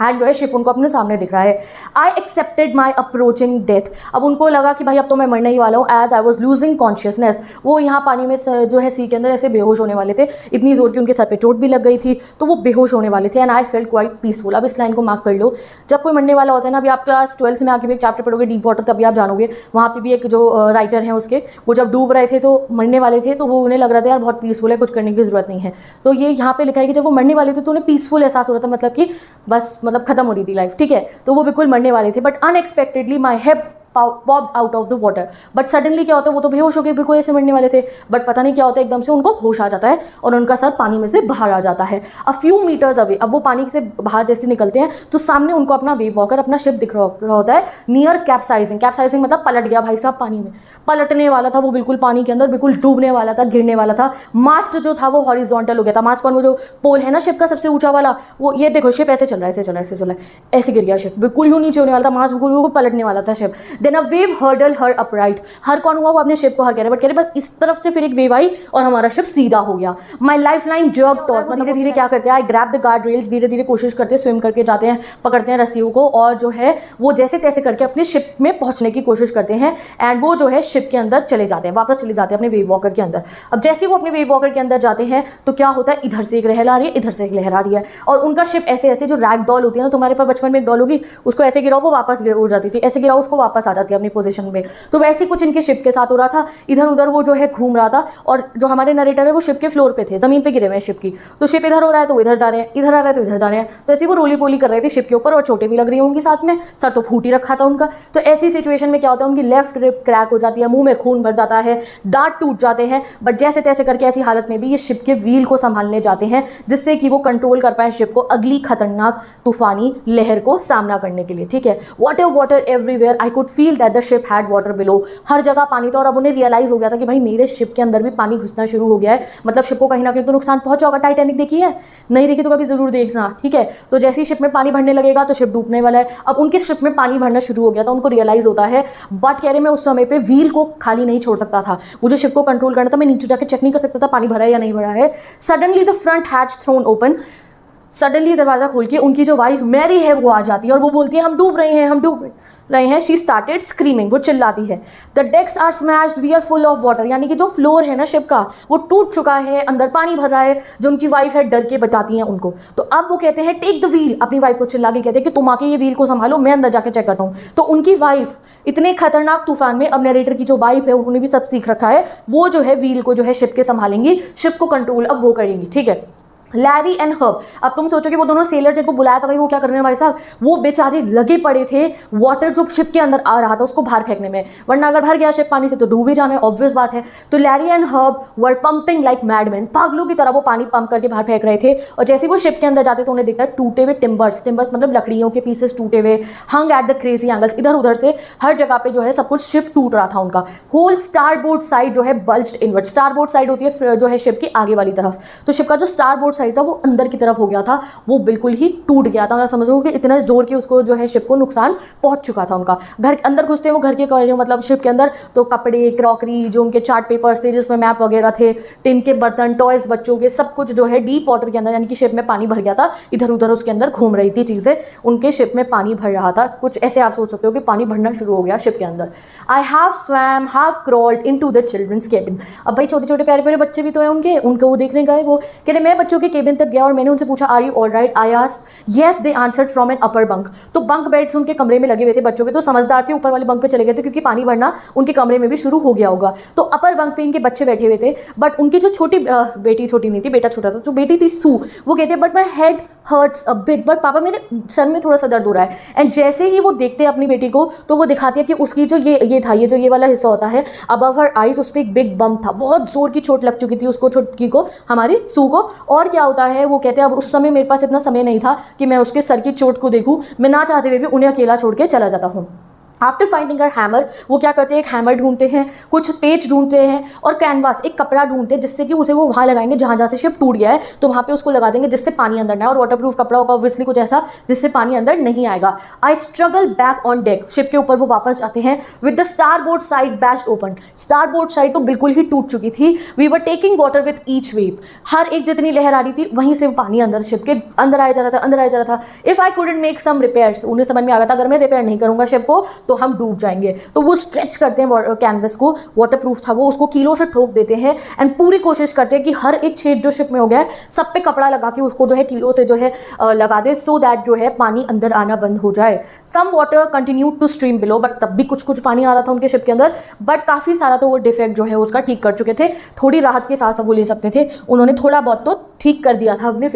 एंड जो है शिप उनको अपने सामने दिख रहा है। I accepted my approaching death. अब उनको लगा कि भाई अब तो मैं मरने ही वाला हूँ। As I was losing consciousness, वो यहाँ पानी में जो है सी के अंदर ऐसे बेहोश होने वाले थे, इतनी जोर की उनके सर पे चोट भी लग गई थी, तो वो बेहोश होने वाले थे। And I felt quite peaceful. अब इस लाइन को मार्क कर लो, जब कोई मरने वाला होता है ना, अभी आप क्लास 12th में आके भी एक चैप्टर पढ़ोगे डीप वाटर, तभी आप जानोगे, वहाँ पे भी एक जो राइटर हैं उसके, वो जब डूब रहे थे तो मरने वाले थे, तो वो उन्हें लग रहा था यार बहुत पीसफुल है, कुछ करने की जरूरत नहीं है। तो ये यहाँ पे लिखा है कि जब वो मरने वाले थे तो उन्हें पीसफुल एहसास हो रहा था, मतलब कि बस मतलब खत्म हो रही थी लाइफ, ठीक है। तो वो बिल्कुल मरने वाले थे, but unexpectedly my head popped out of the water. But suddenly क्या होता है, वो तो बेहोश हो गए, बिल्कुल ऐसे मरने वाले थे, बट पता नहीं क्या होता है, एकदम से उनको होश आ जाता है और उनका सर पानी में से बाहर आ जाता है। अ फ्यू मीटर्स अवे, अब वो पानी से बाहर जैसे निकलते हैं तो सामने उनको अपना वेव वॉकर, अपना शिप दिख रहा होता है, नियर कैप्साइजिंग। कैप्साइजिंग मतलब पलट गया भाई साहब, पानी में पलटने वाला था वो, बिल्कुल पानी के अंदर बिल्कुल डूबने वाला था, गिरने वाला था। मास्ट जो था वो हॉरिजॉन्टल हो गया था। मास्ट कौन, वो जो पोल है ना शिप का सबसे ऊंचा वाला, वो ये देखो शिप ऐसे चल रहा है, ऐसे चल रहा है, ऐसे चल रहा है, ऐसे गिर गया शिप, बिल्कुल यूं नीचे होने वाला था, मास्ट बिल्कुल पलटने वाला था ship. Then a wave hurled her upright. Her कौन हुआ, वो अपने शिप को हर कह रहे, बट कह रहे बस इस तरफ से फिर एक वेव आई और हमारा शिप सीधा हो गया। My life line jerk taught, धीरे धीरे क्या करते हैं, आई ग्रैब द गार्ड रेल्स, धीरे धीरे कोशिश करते हैं, स्विम करके जाते हैं, पकड़ते हैं रस्सियों को, और जो है वो जैसे तैसे करके अपने शिप में पहुंचने की कोशिश करते हैं। एंड वो जो है शिप के अंदर चले जाते हैं, वापस चले जाते हैं अपने वेव वॉकर के अंदर। अब जैसे वो अपने वेव वॉकर के अंदर जाते हैं तो क्या होता है, इधर से एक लहर आ रही है, इधर से एक लहर आ रही है, और उनका शिप ऐसे ऐसे, जो रैग डॉल होती है ना, तुम्हारे पास बचपन में एक डॉल होगी, उसको ऐसे गिराओ वो वापस उड़ जाती थी, ऐसे गिराओ उसको वापस आ जाती है अपनी पोजीशन में। तो वैसे कुछ इनके शिप के साथ हो रहा था, इधर उधर वो जो है घूम रहा था। और जो हमारे नरेटर है वो शिप के फ्लोर पे थे, जमीन पे गिरे हुए हैं शिप की, तो शिप इधर हो रहा है तो इधर जा रहे हैं, इधर आ रहा है तो इधर जा रहे हैं, तो ऐसे वो रोली पोली कर रहे थे शिप के ऊपर, और चोटें भी लग रही होंगी साथ में, सर तो फूट ही रखा था उनका। तो ऐसी सिचुएशन में क्या होता है, उनकी लेफ्ट रिब क्रैक हो जाती है, मुंह में खून भर जाता है, दांत टूट जाते हैं, बट जैसे तैसे करके ऐसी हालत में भी ये शिप के व्हील को संभालने जाते हैं, जिससे कि वो कंट्रोल कर पाए शिप को अगली खतरनाक तूफानी लहर को सामना करने के लिए, ठीक है। Water everywhere, I could feel that the ship had water below. हर जगह पानी था, और अब उन्हें रियलाइज हो गया था कि भाई मेरे शिप के अंदर भी पानी घुसना शुरू हो गया है, मतलब शिप को कहीं ना कहीं तो नुकसान पहुंचा होगा। टाइटैनिक देखी है, नहीं देखी तो कभी जरूर देखना, ठीक है। तो जैसे ही शिप में पानी भरने लगेगा तो शिप डूबने वाला है। अब उनके शिप में पानी भरना शुरू हो गया था, उनको रियलाइज होता है, बट कह रहे मैं उस समय पे व्हील को खाली नहीं छोड़ सकता था, मुझे शिप को कंट्रोल करना था, मैं नीचे जाकर चेक नहीं कर सकता था पानी भरा है या नहीं भरा है। Suddenly the front hatch throne open, suddenly दरवाजा खोल के उनकी जो वाइफ मैरी है वो आ जाती है, और वो बोलती है हम डूब रहे हैं, हम डूब रहे हैं। शी स्टार्टेड स्क्रीमिंग, वो चिल्लाती है, the decks are smashed, we are full of water, यानी कि जो फ्लोर है ना शिप का वो टूट चुका है, अंदर पानी भर रहा है। जो उनकी वाइफ है डर के बताती हैं उनको, तो अब वो कहते हैं टेक द व्हील, अपनी वाइफ को चिल्ला के कहते हैं कि तुम आके ये व्हील को संभालो, मैं अंदर जाके चेक करता हूँ। तो उनकी वाइफ इतने खतरनाक तूफान में, अब नरेटर की जो वाइफ है उन्होंने भी सब सीख रखा है, वो जो है व्हील को जो है शिप के संभालेंगी, शिप को कंट्रोल अब वो करेंगी, ठीक है। लैरी एंड हर्ब, अब तुम सोचो कि वो दोनों सेलर जिनको बुलाया था भाई वो क्या कर रहे हैं भाई साहब, वो बेचारे लगे पड़े थे वाटर जो शिप के अंदर आ रहा था उसको बाहर फेंकने में, वरना अगर भर गया शिप पानी से तो डूब ही जाना है, ऑब्वियस बात है। तो Larry and Herb were pumping like madman, पागलों की तरह वो पानी पंप करके बाहर फेंक रहे थे। और जैसे वो शिप के अंदर जाते तो उन्हें दिखता है टूटे हुए टिम्बर्स मतलब लकड़ियों के पीसेस टूटे हुए, हंग एट द क्रेजी एंगल्स, इधर उधर से हर जगह पे जो है सब कुछ शिप टूट रहा था उनका। होल स्टारबोर्ड साइड जो है बल्ज्ड इनवर्ड, स्टारबोर्ड साइड होती है जो है शिप की आगे वाली तरफ, तो शिप का जो स्टारबोर्ड साइड था वो अंदर तरफ हो गया था, वो बिल्कुल ही टूट गया था। मैं समझो कि इतना जोर की उसको जो है शिप को नुकसान पहुंच चुका था उनका। घर अंदर घुसते वो घर के मतलब शिप के अंदर तो कपड़े, क्रॉकरी, जो उनके चार्ट पेपर्स थे जिसमें मैप वगैरह थे, टिन के बर्तन, टॉयज बच्चों के, सब कुछ जो है डीप वाटर के अंदर, यानी कि शिप में पानी भर गया था, इधर उधर उसके अंदर घूम रही थी चीजें, उनके शिप में पानी भर रहा था। कुछ ऐसे आप सोच सकते हो कि पानी भरना शुरू हो गया शिप के अंदर। I have swam half crawled into the children's cabin, अब भाई छोटे छोटे प्यारे प्यारे बच्चे भी तो हैं उनको वो देखने गए, वो कहते मैं बच्चों के केबिन तक गया और मैंने उनसे पूछा are you all right, I asked yes, they answered from an upper bunk. तो बंक बेड्स उनके कमरे में लगे हुए थे बच्चों के, तो समझदार थे, ऊपर वाले बंक पे चले गए थे क्योंकि पानी भरना उनके कमरे में भी शुरू हो गया होगा। तो अपर बंक पे इनके बच्चे बैठे हुए थे, बट उनकी जो छोटी बेटी, छोटी नहीं थी, बेटा छोटा था, जो बेटी थी सू, वो कहते but my head hurts a bit, but पापा मेरे सर में थोड़ा सा दर्द हो रहा है। एंड जैसे ही वो देखते हैं अपनी बेटी को तो वो दिखाती है कि उसकी जो ये था, जो ये वाला हिस्सा होता है अबव हर आइज, उस पर एक बिग बम्प था, बहुत जोर की चोट लग चुकी थी उसको, छोटकी को, हमारी सू को। और क्या होता है, वो कहते हैं अब उस समय मेरे पास इतना समय नहीं था कि मैं उसके सर की चोट को देखूं, मैं ना चाहते हुए भी उन्हें अकेला छोड़ के चला जाता हूँ। आफ्टर फाइंडिंग अ हैमर, वो क्या करते हैं, एक हैमर ढूंढते हैं, कुछ पेज ढूंढते हैं और कैनवास, एक कपड़ा ढूंढते हैं जिससे कि उसे वो वहाँ लगाएंगे जहाँ जहाँ से शिप टूट गया है, तो वहाँ पे उसको लगा देंगे जिससे पानी अंदर ना आए, और वाटरप्रूफ कपड़ा होगा ऑब्वियसली कुछ ऐसा जिससे पानी अंदर नहीं आएगा। I struggle back on deck, ship के ऊपर वो वापस आते हैं with the starboard side bash open, starboard side तो बिल्कुल ही टूट चुकी थी। We were taking water with each wave, हर एक जितनी लहर आ रही थी वहीं से पानी अंदर शिप के अंदर आया जा रहा था, अंदर आया जा रहा था। If I couldn't make some repairs, उन्हें समझ में आ गया था अगर मैं रिपेयर नहीं करूंगा शिप को तो हम डूब जाएंगे। तो वो स्ट्रेच करते हैं कैनवस को, वाटरप्रूफ था वो, उसको कीलों से ठोक देते हैं एंड पूरी कोशिश करते हैं कि हर एक छेद जो शिप में हो गया है सब पे कपड़ा लगा के उसको जो है कीलों से जो है लगा दे, सो दैट जो है पानी अंदर आना बंद हो जाए। Some water continue to stream below, but तब भी कुछ कुछ पानी आ रहा था उनके शिप के अंदर, बट काफी सारा तो वो डिफेक्ट जो है उसका ठीक कर चुके थे। थोड़ी राहत के साथ वो ले सकते थे, उन्होंने थोड़ा बहुत तो ठीक कर दिया था अपने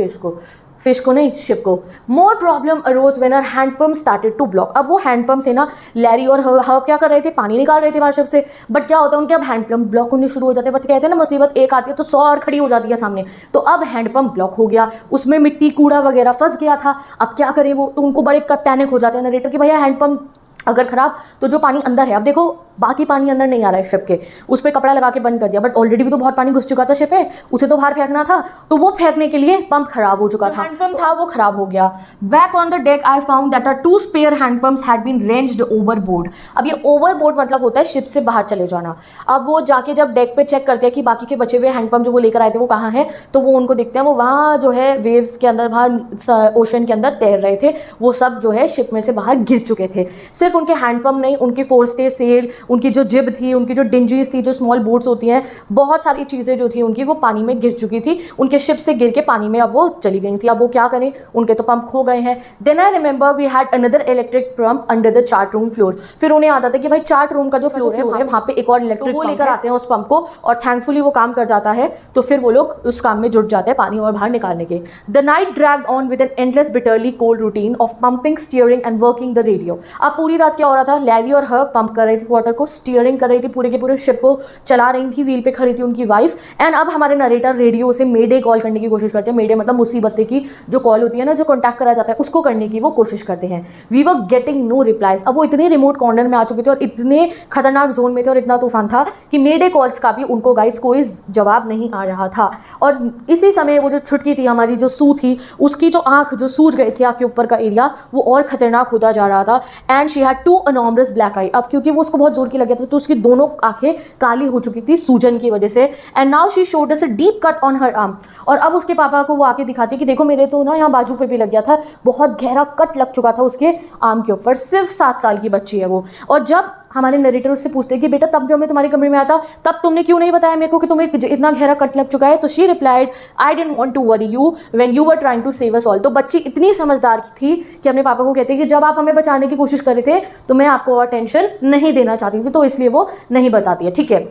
फिश को नहीं शिप को। More problem arose when our hand pump started to block, अब वो हैंडपम्प से ना लैरी और हर्ब क्या कर रहे थे, पानी निकाल रहे थे बाहर शिप से, बट क्या होता है उनके अब हैंडपम्प ब्लॉक होने शुरू हो जाते हैं। बट कहते हैं ना मुसीबत एक आती है तो 100 और खड़ी हो जाती है सामने, तो अब हैंडपम्प ब्लॉक हो गया, उसमें मिट्टी कूड़ा वगैरह फंस गया था। अब क्या करें वो, तो उनको बड़े पैनिक हो जाते हैं नरेटर कि भैया हैंडपम्प अगर खराब तो जो पानी अंदर है, अब देखो बाकी पानी अंदर नहीं आ रहा है शिप के, उस पर कपड़ा लगा के बंद कर दिया, बट ऑलरेडी भी तो बहुत पानी घुस चुका था शिप पे, उसे तो बाहर फेंकना था, तो वो फेंकने के लिए पंप खराब हो चुका था, हैंडपंप था वो खराब हो गया। Back on the deck I found that 2 spare handpumps had been wrenched overboard. अब ये ओवरबोर्ड मतलब होता है शिप से बाहर चले जाना। अब वो जाके जब डेक पे चेक करते हैं कि बाकी के बचे हुए हैंडपंप जो वो लेकर आए थे वो कहाँ हैं, तो वो उनको दिखते हैं वो वहाँ जो है वेव्स के अंदर, वहाँ ओशन के अंदर तैर रहे थे, वो सब जो है शिप में से बाहर गिर चुके थे। सिर्फ उनके हैंडपंप नहीं, उनकी फोर स्टे सेल, उनकी जो जिब थी, उनकी जो डिंजीज थी, जो स्मॉल बोट्स होती हैं, बहुत सारी चीज़ें जो थी उनकी वो पानी में गिर चुकी थी, उनके शिप से गिर के पानी में अब वो चली गई थी। अब वो क्या करें, उनके तो पंप खो गए हैं। Then I remember we had another electric pump under the chart room floor. फिर उन्हें याद आता है कि भाई चार्ट रूम का जो फ्लोर है वहाँ पे एक और इलेक्ट्रिक वो लेकर आते हैं उस पंप को, और थैंकफुली वो काम कर जाता है, तो फिर वो लोग उस काम में जुट जाते हैं पानी और बाहर निकालने के। The night dragged on with an endless bitterly cold routine of pumping, steering and working the radio. अब पूरी रात क्या हो रहा था, लैरी और हर पंप कर रही थी वाटर को, स्टीयरिंग कर रही थी, पूरे के पूरे शिप को चला रही थी, व्हील पे खड़ी थी उनकी वाइफ। एंड अब हमारे नरेटर रेडियो से मेडे कॉल करने की कोशिश करते हैं, मेडे मतलब मुसीबत की जो कॉल होती है ना, जो कॉन्टैक्ट करा जाता है, उसको करने की वो कोशिश करते हैं। We were getting no replies. अब वो इतने रिमोट कॉर्नर में आ चुके थे और इतने खतरनाक जोन में थे और इतना तूफान था कि मेडे कॉल्स का भी उनको गाइस कोई जवाब नहीं आ रहा था। और इसी समय वो जो छुटकी थी हमारी, जो सू थी, उसकी जो आंख जो सूज गई थी, आंख के ऊपर का एरिया, वो और खतरनाक होता जा रहा था। And she had 2 enormous black eye. अब क्योंकि वो उसको बहुत जोर की लग गया था तो उसकी दोनों आंखें काली हो चुकी थी सूजन की वजह से। And now she showed us a deep cut on her arm. और अब उसके पापा को वो आके दिखाती कि देखो मेरे तो ना यहाँ बाजू पे भी लग गया था, बहुत गहरा कट लग चुका था उसके आर्म के ऊपर। सिर्फ 7 साल की बच्ची है वो। और जब हमारे नरेटर उससे पूछते हैं कि बेटा तब जब मैं तुम्हारे कमरे में आया था तब तुमने क्यों नहीं बताया मेरे को कि तुम्हें इतना गहरा कट लग चुका है, तो she replied I didn't want to worry you when you were trying to save us all. तो बच्ची इतनी समझदार थी कि अपने पापा को कहती है कि जब आप हमें बचाने की कोशिश कर रहे थे तो मैं आपको और टेंशन नहीं देना चाहती थी, तो इसलिए वो नहीं बताती है। ठीक है,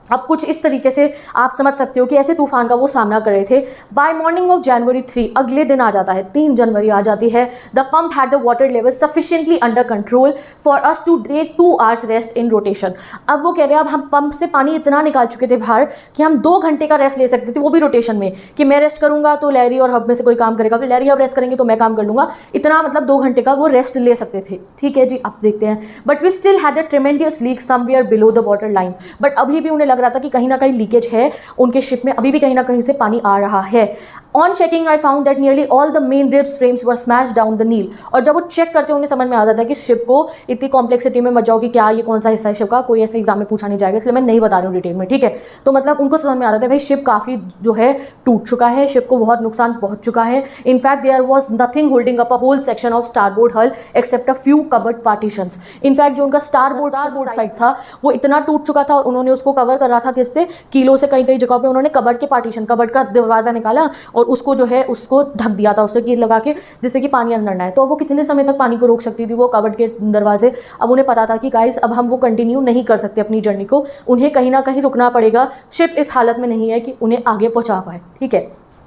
अब कुछ इस तरीके से आप समझ सकते हो कि ऐसे तूफान का वो सामना कर रहे थे। बाय मॉर्निंग ऑफ जनवरी 3, अगले दिन आ जाता है, 3 जनवरी आ जाती है। The pump had the water level sufficiently under control for us to take 2 hours rest in rotation. अब वो कह रहे हैं अब हम पंप से पानी इतना निकाल चुके थे बाहर कि हम 2 घंटे का रेस्ट ले सकते थे, वो भी रोटेशन में, कि मैं रेस्ट करूंगा तो लैरी और हब में से कोई काम करेगा, फिर लैरी हब रेस्ट करेंगे तो मैं काम कर लूंगा। इतना मतलब 2 घंटे का वो रेस्ट ले सकते थे। ठीक है जी, अब देखते हैं। But we still had a tremendous leak somewhere below the water line. But अभी भी उन्हें लग रहा था कि कहीं ना कहीं लीकेज है उनके शिप में, अभी भी कहीं ना कहीं से पानी आ रहा है। On checking I found that nearly all the main ribs frames were smashed down the keel. और जब वो चेक करते हैं उन्हें समझ में आ जाता है कि शिप को इतनी कॉम्प्लेक्सिटी में मत जाओ कि क्या ये कौन सा हिस्सा है शिप का, कोई ऐसे एग्जाम में पूछा नहीं जाएगा, इसलिए मैं नहीं बता रही हूँ डिटेल में। ठीक है, तो मतलब उनको समझ में आ जाता है भाई शिप काफ़ी जो है टूट चुका है, शिप को बहुत नुकसान पहुंच चुका है। In fact there was nothing holding up a whole section of starboard hull except a few covered partitions. In fact जो उनका स्टारबोर्ड साइड था वो इतना टूट चुका था और उन्होंने उसको कवर कर रहा था किससे, कीलों से। कई जगह पे उन्होंने कबर्ड के पार्टीशन, कबर्ड का दरवाजा निकाला और उसको जो है उसको ढक दिया था उससे कील लगा के, जिससे कि पानी अंदर ना आए। तो वो कितने समय तक पानी को रोक सकती थी वो कबर्ड के दरवाजे। अब उन्हें पता था कि गाइस अब हम वो कंटिन्यू नहीं कर सकते अपनी जर्नी को, उन्हें कहीं ना कहीं रुकना पड़ेगा। शिप इस हालत में नहीं है कि उन्हें आगे पहुंचा पाए। ठीक है,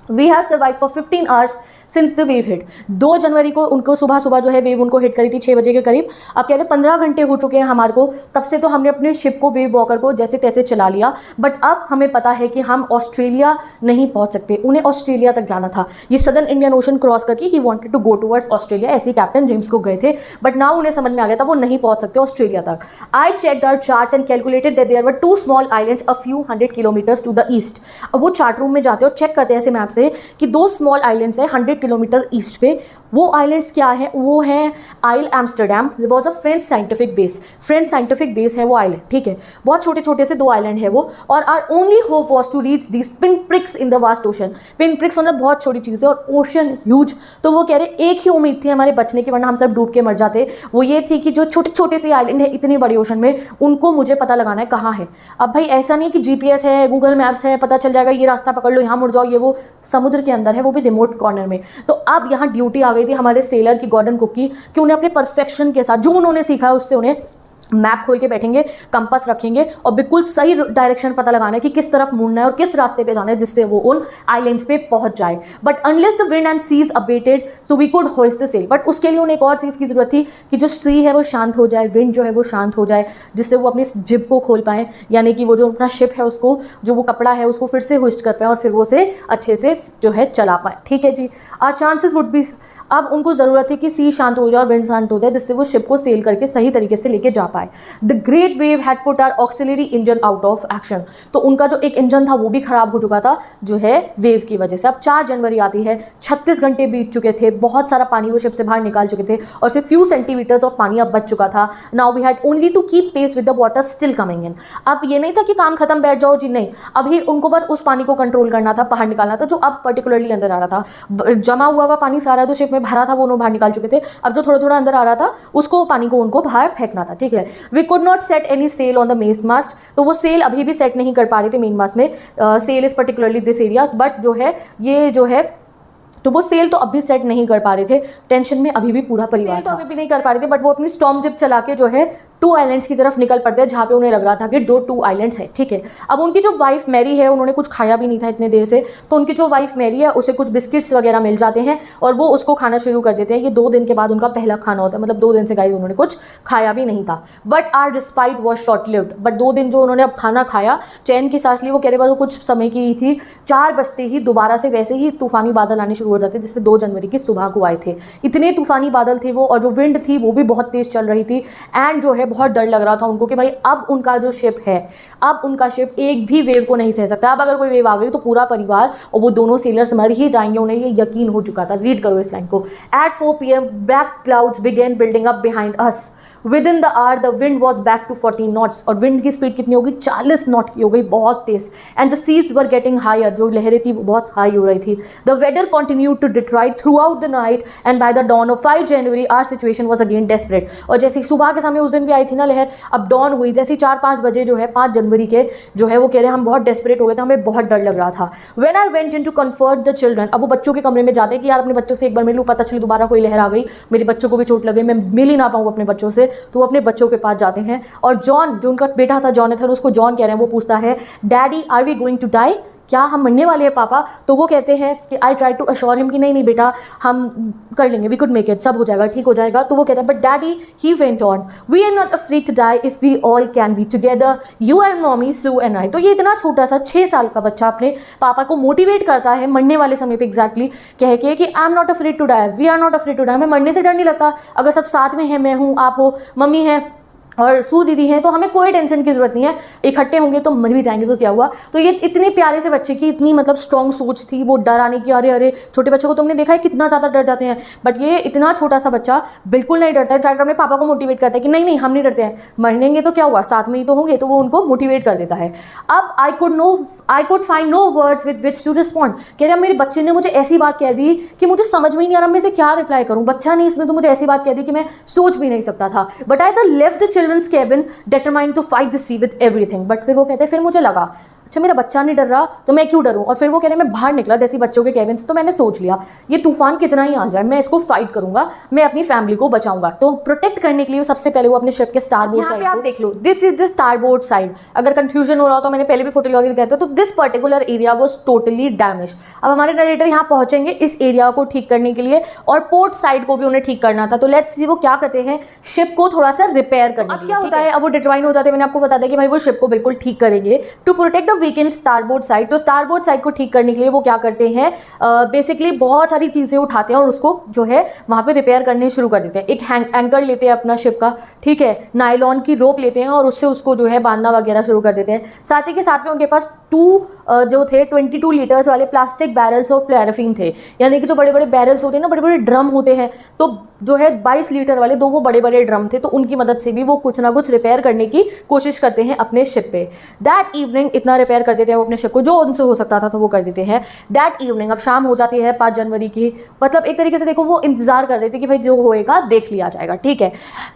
we have survive for 15 hours since the wave hit. 2 जनवरी को उनको सुबह सुबह जो है वेव उनको हिट करी थी 6 बजे के करीब। अब कह रहे 15 घंटे हो चुके हैं हमारे को, तब से तो हमने अपने शिप को, वेव वॉकर को जैसे तैसे चला लिया, बट अब हमें पता है कि हम ऑस्ट्रेलिया नहीं पहुंच सकते। उन्हें ऑस्ट्रेलिया तक जाना था, ये सदर्न इंडियन ओशन क्रॉस करके ही wanted to go towards Australia, ऐसे कैप्टन जेम्स को गए थे, बट नाउ उन्हें समझ में आ गया था वो नहीं पहुंच सकते ऑस्ट्रेलिया तक। I checked our charts and calculated that there were 2 small islands a few 100 kilometres to the east. अब वो चार्ट रूम में जाते हैं और चेक करते हैं ऐसे मैप से कि 2 स्मॉल आइलैंड्स है 100 किलोमीटर ईस्ट पे। वो आइलैंड्स क्या है? वो है Ile Amsterdam, was a French scientific base. French scientific base है वो आइलैंड, ठीक है। बहुत छोटे छोटे से 2 आइलैंड है वो, और our only hope was to reach this pin pricks in the vast ocean. Pin pricks मतलब बहुत छोटी चीज़ है और ओशन ह्यूज। तो वो कह रहे एक ही उम्मीद थी हमारे बचने की, वरना हम सब डूब के मर जाते। वो ये थी कि जो छोटे छोटे से आइलैंड है इतनी बड़ी ओशन में, उनको मुझे पता लगाना है कहाँ है। अब भाई ऐसा नहीं कि GPS है, गूगल मैप्स है, पता चल जाएगा ये रास्ता पकड़ लो, यहाँ मुड़ जाओ, ये वो समुद्र के अंदर है, वो भी रिमोट कॉर्नर में। तो अब यहाँ ड्यूटी आ गई थी हमारे सेलर की, गॉर्डन कुक की, कि उन्हें अपने परफेक्शन के साथ जो उन्होंने सीखा है उससे उन्हें मैप खोल के बैठेंगे, कंपास रखेंगे और बिल्कुल सही डायरेक्शन पता लगाना है कि किस तरफ मुड़ना है और किस रास्ते पे जाना है जिससे वो उन आइलैंड्स पे पहुंच जाए। But unless the wind and seas abated so we could hoist the sail. But उसके लिए उन्हें एक और चीज़ की जरूरत थी कि जो सी है वो शांत हो जाए, विंड जो है वो शांत हो जाए, जिससे वो अपनी जिप को खोल पाएँ, यानी कि वो जो अपना शिप है उसको, जो वो कपड़ा है उसको फिर से होइस्ट कर पाएँ और फिर वो उसे अच्छे से जो है चला पाएँ। ठीक है जी। आवर चांसेस वुड बी, अब उनको ज़रूरत है कि सी शांत हो जाए और विंड शांत हो जाए, जिससे वो शिप को सेल करके सही तरीके से लेके जा पाए। The great wave had put our auxiliary engine out of action. तो उनका जो एक इंजन था वो भी खराब हो चुका था, जो है वेव की वजह से। अब 4 जनवरी आती है, 36 घंटे बीत चुके थे, बहुत सारा पानी वो शिप से बाहर निकाल चुके थे और सिर्फ फ्यू सेंटीमीटर्स ऑफ पानी अब बच चुका था। Now we had only to keep pace with the water still coming in. अब ये नहीं था कि काम खत्म बैठ जाओ जी, नहीं, अभी उनको बस उस पानी को कंट्रोल करना था, बाहर निकालना था, जो अब पर्टिकुलरली अंदर आ रहा था। जमा हुआ पानी सारा जो शिप में भरा था वो उन्होंने बाहर निकाल चुके थे, अब जो थोड़ा थोड़ा अंदर आ रहा था उसको, पानी को उनको बाहर फेंकना था। ठीक है। We could not set any sail on the main mast. तो वो सेल अभी भी सेट नहीं कर पा रहे थे मेन मास्ट में। Sail is particularly this area, but जो है ये जो है तो वो सेल तो अभी सेट नहीं कर पा रहे थे। टेंशन में अभी भी पूरा परिवार तो अभी भी नहीं कर पा रहे थे, बट वो अपनी स्टॉर्म जिप चला के जो है 2 आइलैंड्स की तरफ निकल पड़ते हैं, जहाँ पे उन्हें लग रहा था कि 2 आइलैंड्स है। ठीक है। अब उनकी जो वाइफ मैरी है, उन्होंने कुछ खाया भी नहीं था इतने देर से, तो उनकी जो वाइफ मैरी है उसे कुछ बिस्किट्स वगैरह मिल जाते हैं और वो उसको खाना शुरू कर देते हैं। ये 2 दिन के बाद उनका पहला खाना होता है, मतलब 2 दिन से गाइस उन्होंने कुछ खाया भी नहीं था। But our respite was short lived. But 2 दिन जो उन्होंने अब खाना खाया, चैन की सांस ली, वो कह रहे वो कुछ समय की ही थी। 4 बजते ही दोबारा से वैसे ही तूफानी बादल आने शुरू हो जाते, जिससे 2 जनवरी की सुबह को आए थे। इतने तूफानी बादल थे वो, और जो विंड थी वो भी बहुत तेज चल रही थी, एंड जो है बहुत डर लग रहा था उनको कि भाई अब उनका जो शिप है, अब उनका शिप एक भी वेव को नहीं सह सकता। अब अगर कोई वेव आ गई तो पूरा परिवार और वो दोनों सेलर्स मर ही जाएंगे, उन्हें ये यकीन हो चुका था। रीड करो इस लाइन को। At 4 PM black clouds began building up behind us. Within the hour the wind was back to 40 knots. और विंड की स्पीड कितनी हो गई? 40 नॉट की हो गई, बहुत तेज। And the seas were getting higher. जो लहरें थी वो बहुत हाई हो रही थी। The weather continued to deteriorate throughout the night and by the dawn of 5 January our situation was again desperate. और जैसे सुबह के सामने उस दिन भी आई थी ना लहर, अब डॉन हुई, जैसे 4-5 बजे जो है 5 जनवरी के जो है वो कह रहे हम बहुत डेस्परेट हो गए थे, हमें बहुत डर लग रहा था। When I went in to comfort the children. अब वो बच्चों के कमरे में जाते हैं कि यार अपने बच्चों से एक बार मिल लूँ, पता चले दोबारा कोई लहर आ गई, मेरे बच्चों को भी चोट लगे, मैं मिल ही ना पाऊँ अपने बच्चों से, तो वो अपने बच्चों के पास जाते हैं। और जॉन, जो उनका बेटा था जॉनथन, उसको जॉन कह रहे हैं, वो पूछता है daddy are we going to die, क्या हम मरने वाले हैं पापा? तो वो कहते हैं कि I try to assure him कि नहीं नहीं बेटा हम कर लेंगे, वी कुड मेक इट, सब हो जाएगा, ठीक हो जाएगा। तो वो कहता है but daddy he went on, we are not afraid to die if we all can be together, you and mommy, Sue and I. तो ये इतना छोटा सा 6 साल का बच्चा अपने पापा को मोटिवेट करता है मरने वाले समय पे एग्जैक्टली कह के कि I am not afraid to die, we are not afraid to die, हमें मरने से डर नहीं लगता, अगर सब साथ में हैं, मैं हूँ, आप हो, मम्मी है और सू दीदी है, तो हमें कोई टेंशन की जरूरत नहीं है, इकट्ठे होंगे तो मर भी जाएंगे तो क्या हुआ। तो ये इतने प्यारे से बच्चे की इतनी मतलब स्ट्रॉन्ग सोच थी, वो डर आने की, अरे अरे छोटे बच्चों को तुमने देखा है कितना ज़्यादा डर जाते हैं, बट ये इतना छोटा सा बच्चा बिल्कुल नहीं डरता है। इनफैक्ट अपने पापा को मोटिवेट करता है कि नहीं नहीं हम नहीं डरते हैं, मरेंगे तो क्या हुआ, साथ में ही तो होंगे, तो वो उनको मोटिवेट कर देता है। अब I could find no words with which to respond. कह रहे मेरे बच्चे ने मुझे ऐसी बात कह दी कि मुझे समझ में ही नहीं आ रहा मैं इसे क्या रिप्लाई करूँ। बच्चा नहीं, इसने तो मुझे ऐसी बात कह दी कि मैं सोच भी नहीं सकता था। But I the left the children's cabin determined to fight the sea with everything। But फिर वो कहते हैं फिर मुझे लगा अच्छा मेरा बच्चा नहीं डर रहा तो मैं क्यों डरूं। और फिर वो कह रहे मैं बाहर निकला जैसे बच्चों के केबिन से, तो मैंने सोच लिया ये तूफान कितना ही आ जाए मैं इसको फाइट करूंगा, मैं अपनी फैमिली को बचाऊंगा। तो प्रोटेक्ट करने के लिए सबसे पहले वो अपने शिप के स्टारबोर्ड साइड, आप देख लो this is the starboard side. अगर कंफ्यूजन हो रहा हो तो मैंने पहले भी फोटो लगा दिया था। तो this particular area was totally damage. अब हमारे नरेटर यहाँ पहुंचेंगे इस एरिया को ठीक करने के लिए और पोर्ट साइड को भी उन्हें ठीक करना था। तो लेट्स सी वो क्या करते हैं शिप को थोड़ा सा रिपेयर करने के लिए। क्या होता है अब वो डिटरमाइन हो जाते हैं, मैंने आपको बता दिया कि भाई वो शिप को बिल्कुल ठीक करेंगे to protect the weak in starboard side. तो स्टारबोर्ड साइड को ठीक करने के लिए वो क्या करते हैं बेसिकली बहुत सारी चीजें उठाते हैं और उसको जो है वहां पे रिपेयर करने शुरू कर देते हैं। एक एंकर लेते हैं अपना शिप का, ठीक है, नायलॉन की रोप लेते हैं और उससे उसको जो है बांधना वगैरह शुरू कर देते हैं। साथ ही के साथ में उनके पास जो थे 22 लीटर्स वाले प्लास्टिक बैरल्स ऑफ पैराफिन थे, यानी कि जो बड़े बड़े बैरल्स होते हैं ना, बड़े बड़े ड्रम होते हैं, तो जो है 22 लीटर वाले दो वो बड़े बड़े ड्रम थे। तो उनकी मदद से भी वो कुछ ना कुछ रिपेयर करने की कोशिश करते हैं अपने शिप पे। दैट इवनिंग इतना रिपेयर कर देते हैं वो अपने शिप को, जो उनसे हो सकता था तो वो कर देते हैं। दैट इवनिंग अब शाम हो जाती है 5 जनवरी की, मतलब एक तरीके से देखो वो इंतजार कर रहे थे कि भाई जो होएगा देख लिया जाएगा, ठीक है।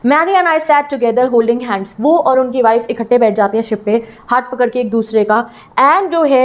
Mary and I sat together holding hands. वो और उनकी वाइफ इकट्ठे बैठ जाते हैं शिप पे हाथ पकड़ के एक दूसरे का। एंड जो है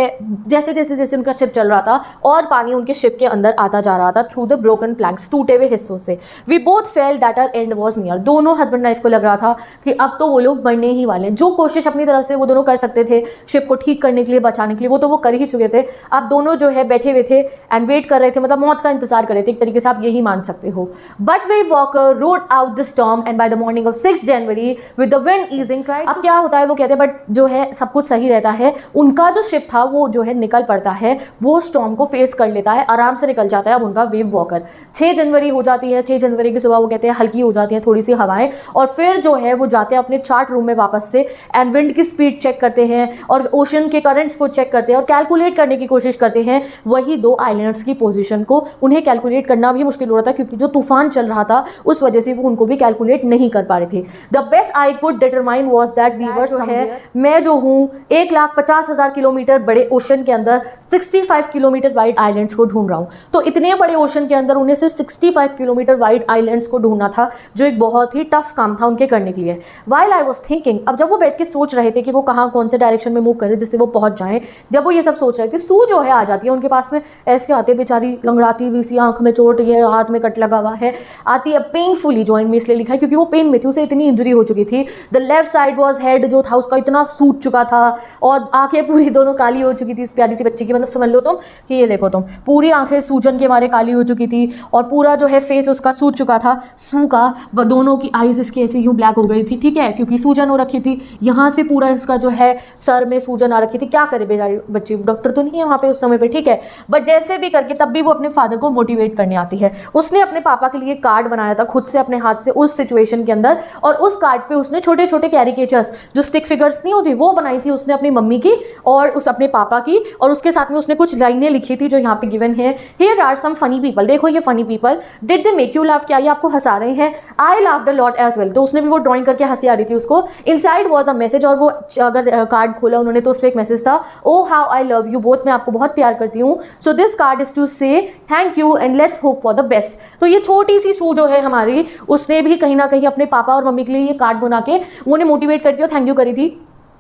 जैसे जैसे जैसे उनका शिप चल रहा था और पानी उनके शिप के अंदर आता जा रहा था थ्रू द ब्रोकन प्लैंक्स, टूटे हुए हिस्सों से। We both felt that our end was near. दोनों हस्बैंड वाइफ को लग रहा था कि अब तो वो लोग मरने ही वाले हैं। जो कोशिश अपनी तरफ से वो दोनों कर सकते थे शिप को ठीक करने के लिए, बचाने के लिए, वो तो वो कर ही चुके थे। अब दोनों जो है बैठे हुए थे एंड वेट कर रहे थे, मतलब मौत का इंतजार कर रहे थे, एक तरीके से आप यही मान सकते हो। But way walker road out the storm and by the morning of 6 January with the wind easing. अब क्या होता है वो कहते हैं बट जो है सब कुछ सही रहता है। उनका जो शिप था वो जो है निकल पड़ता है, वो स्टॉर्म को फेस कर लेता है, आराम से निकल जाता है अब उनका वेव वॉकर। 6 जनवरी हो जाती है, 6 जनवरी की सुबह वो कहते हैं हल्की हो जाती है थोड़ी सी हवाएं, और फिर जो है वो जाते हैं अपने चार्ट रूम में वापस से एंड विंड की स्पीड चेक करते हैं और ओशन के करंट्स को चेक करते हैं और कैलकुलेट करने की कोशिश करते हैं वही 2 आइलैंड्स की पोजीशन को। उन्हें कैलकुलेट करना भी मुश्किल हो रहा था क्योंकि जो तूफान चल रहा था उस वजह से वो उनको भी कैलकुलेट नहीं कर पा रहे थे। The best I could determine was that we were है, मैं जो हूँ 1,50,000 किलोमीटर बड़े ओशन के अंदर 65 किलोमीटर वाइड आइलैंड्स को ढूंढ रहा हूँ। तो इतने बड़े ओशन के अंदर उन्हें सिर्फ 65 किलोमीटर वाइड आइलैंड्स को ढूंढना था, जो एक बहुत ही टफ काम था उनके करने के लिए। वाइल आई वॉज थिंकिंग, अब जब वो बैठ के सोच रहे थे कि वो कहाँ कौन से डायरेक्शन में मूव करें जिससे वो पहुंच जाएं, जब वो ये सब सोच रहे थे सू जो है आ जाती है उनके पास में, ऐसे आते बेचारी लंगड़ाती हुई सी, आंख में चोट है, हाथ में कट लगा हुआ है, आती है पेनफुली, जॉइंट में इसलिए लिखा है क्योंकि वो पेन में थी, उसे इतनी इंजरी हो चुकी थी। The left side was head जो था उसका इतना सूज चुका था और आंखें पूरी दोनों काली हो चुकी थी इस प्यारी सी बच्ची की, मतलब समझ लो तुम कि ये देखो तुम, पूरी आंखें सूजन के मारे काली हो चुकी थी और पूरा जो है फेस उसका सूज चुका था। सू का दोनों की आईज इसके ऐसे यूं ब्लैक हो गई थी, ठीक है, क्योंकि सूजन हो रखी थी, यहाँ से पूरा इसका जो है सर में सूजन आ रखी थी। क्या करे बेचारी बच्ची, डॉक्टर तो नहीं है वहाँ पे उस समय पे, ठीक है, बट जैसे भी करके तब भी वो अपने फादर को मोटिवेट करने आती है। उसने अपने पापा के लिए कार्ड बनाया था खुद से अपने हाथ से उस सिचुएशन के अंदर, और उस कार्ड पे उसने छोटे छोटे कैरिकेचर्स जो स्टिक फिगर्स नहीं होती वो बनाई थी उसने अपनी मम्मी की और उस अपने पापा की, और उसके साथ में उसने कुछ लाइनें लिखी थी जो यहाँ पे गिवन है। Here are some funny people, देखो ये funny people, did they make you laugh, क्या ये आपको हंसा रहे हैं? I laughed a lot as well, तो उसने भी वो ड्राइंग करके हंसी आ रही थी उसको। इनसाइड वाज अ मैसेज, और वो अगर कार्ड खोला उन्होंने तो उस पर एक मैसेज था, oh how I love you both, मैं आपको बहुत प्यार करती हूँ, so this card is to say thank you and let's hope for the best. तो ये छोटी सी सू जो है हमारी, उसने भी कहीं ना कहीं अपने पापा और मम्मी के लिए ये कार्ड बना के उन्हें मोटिवेट करती और थैंक यू करी थी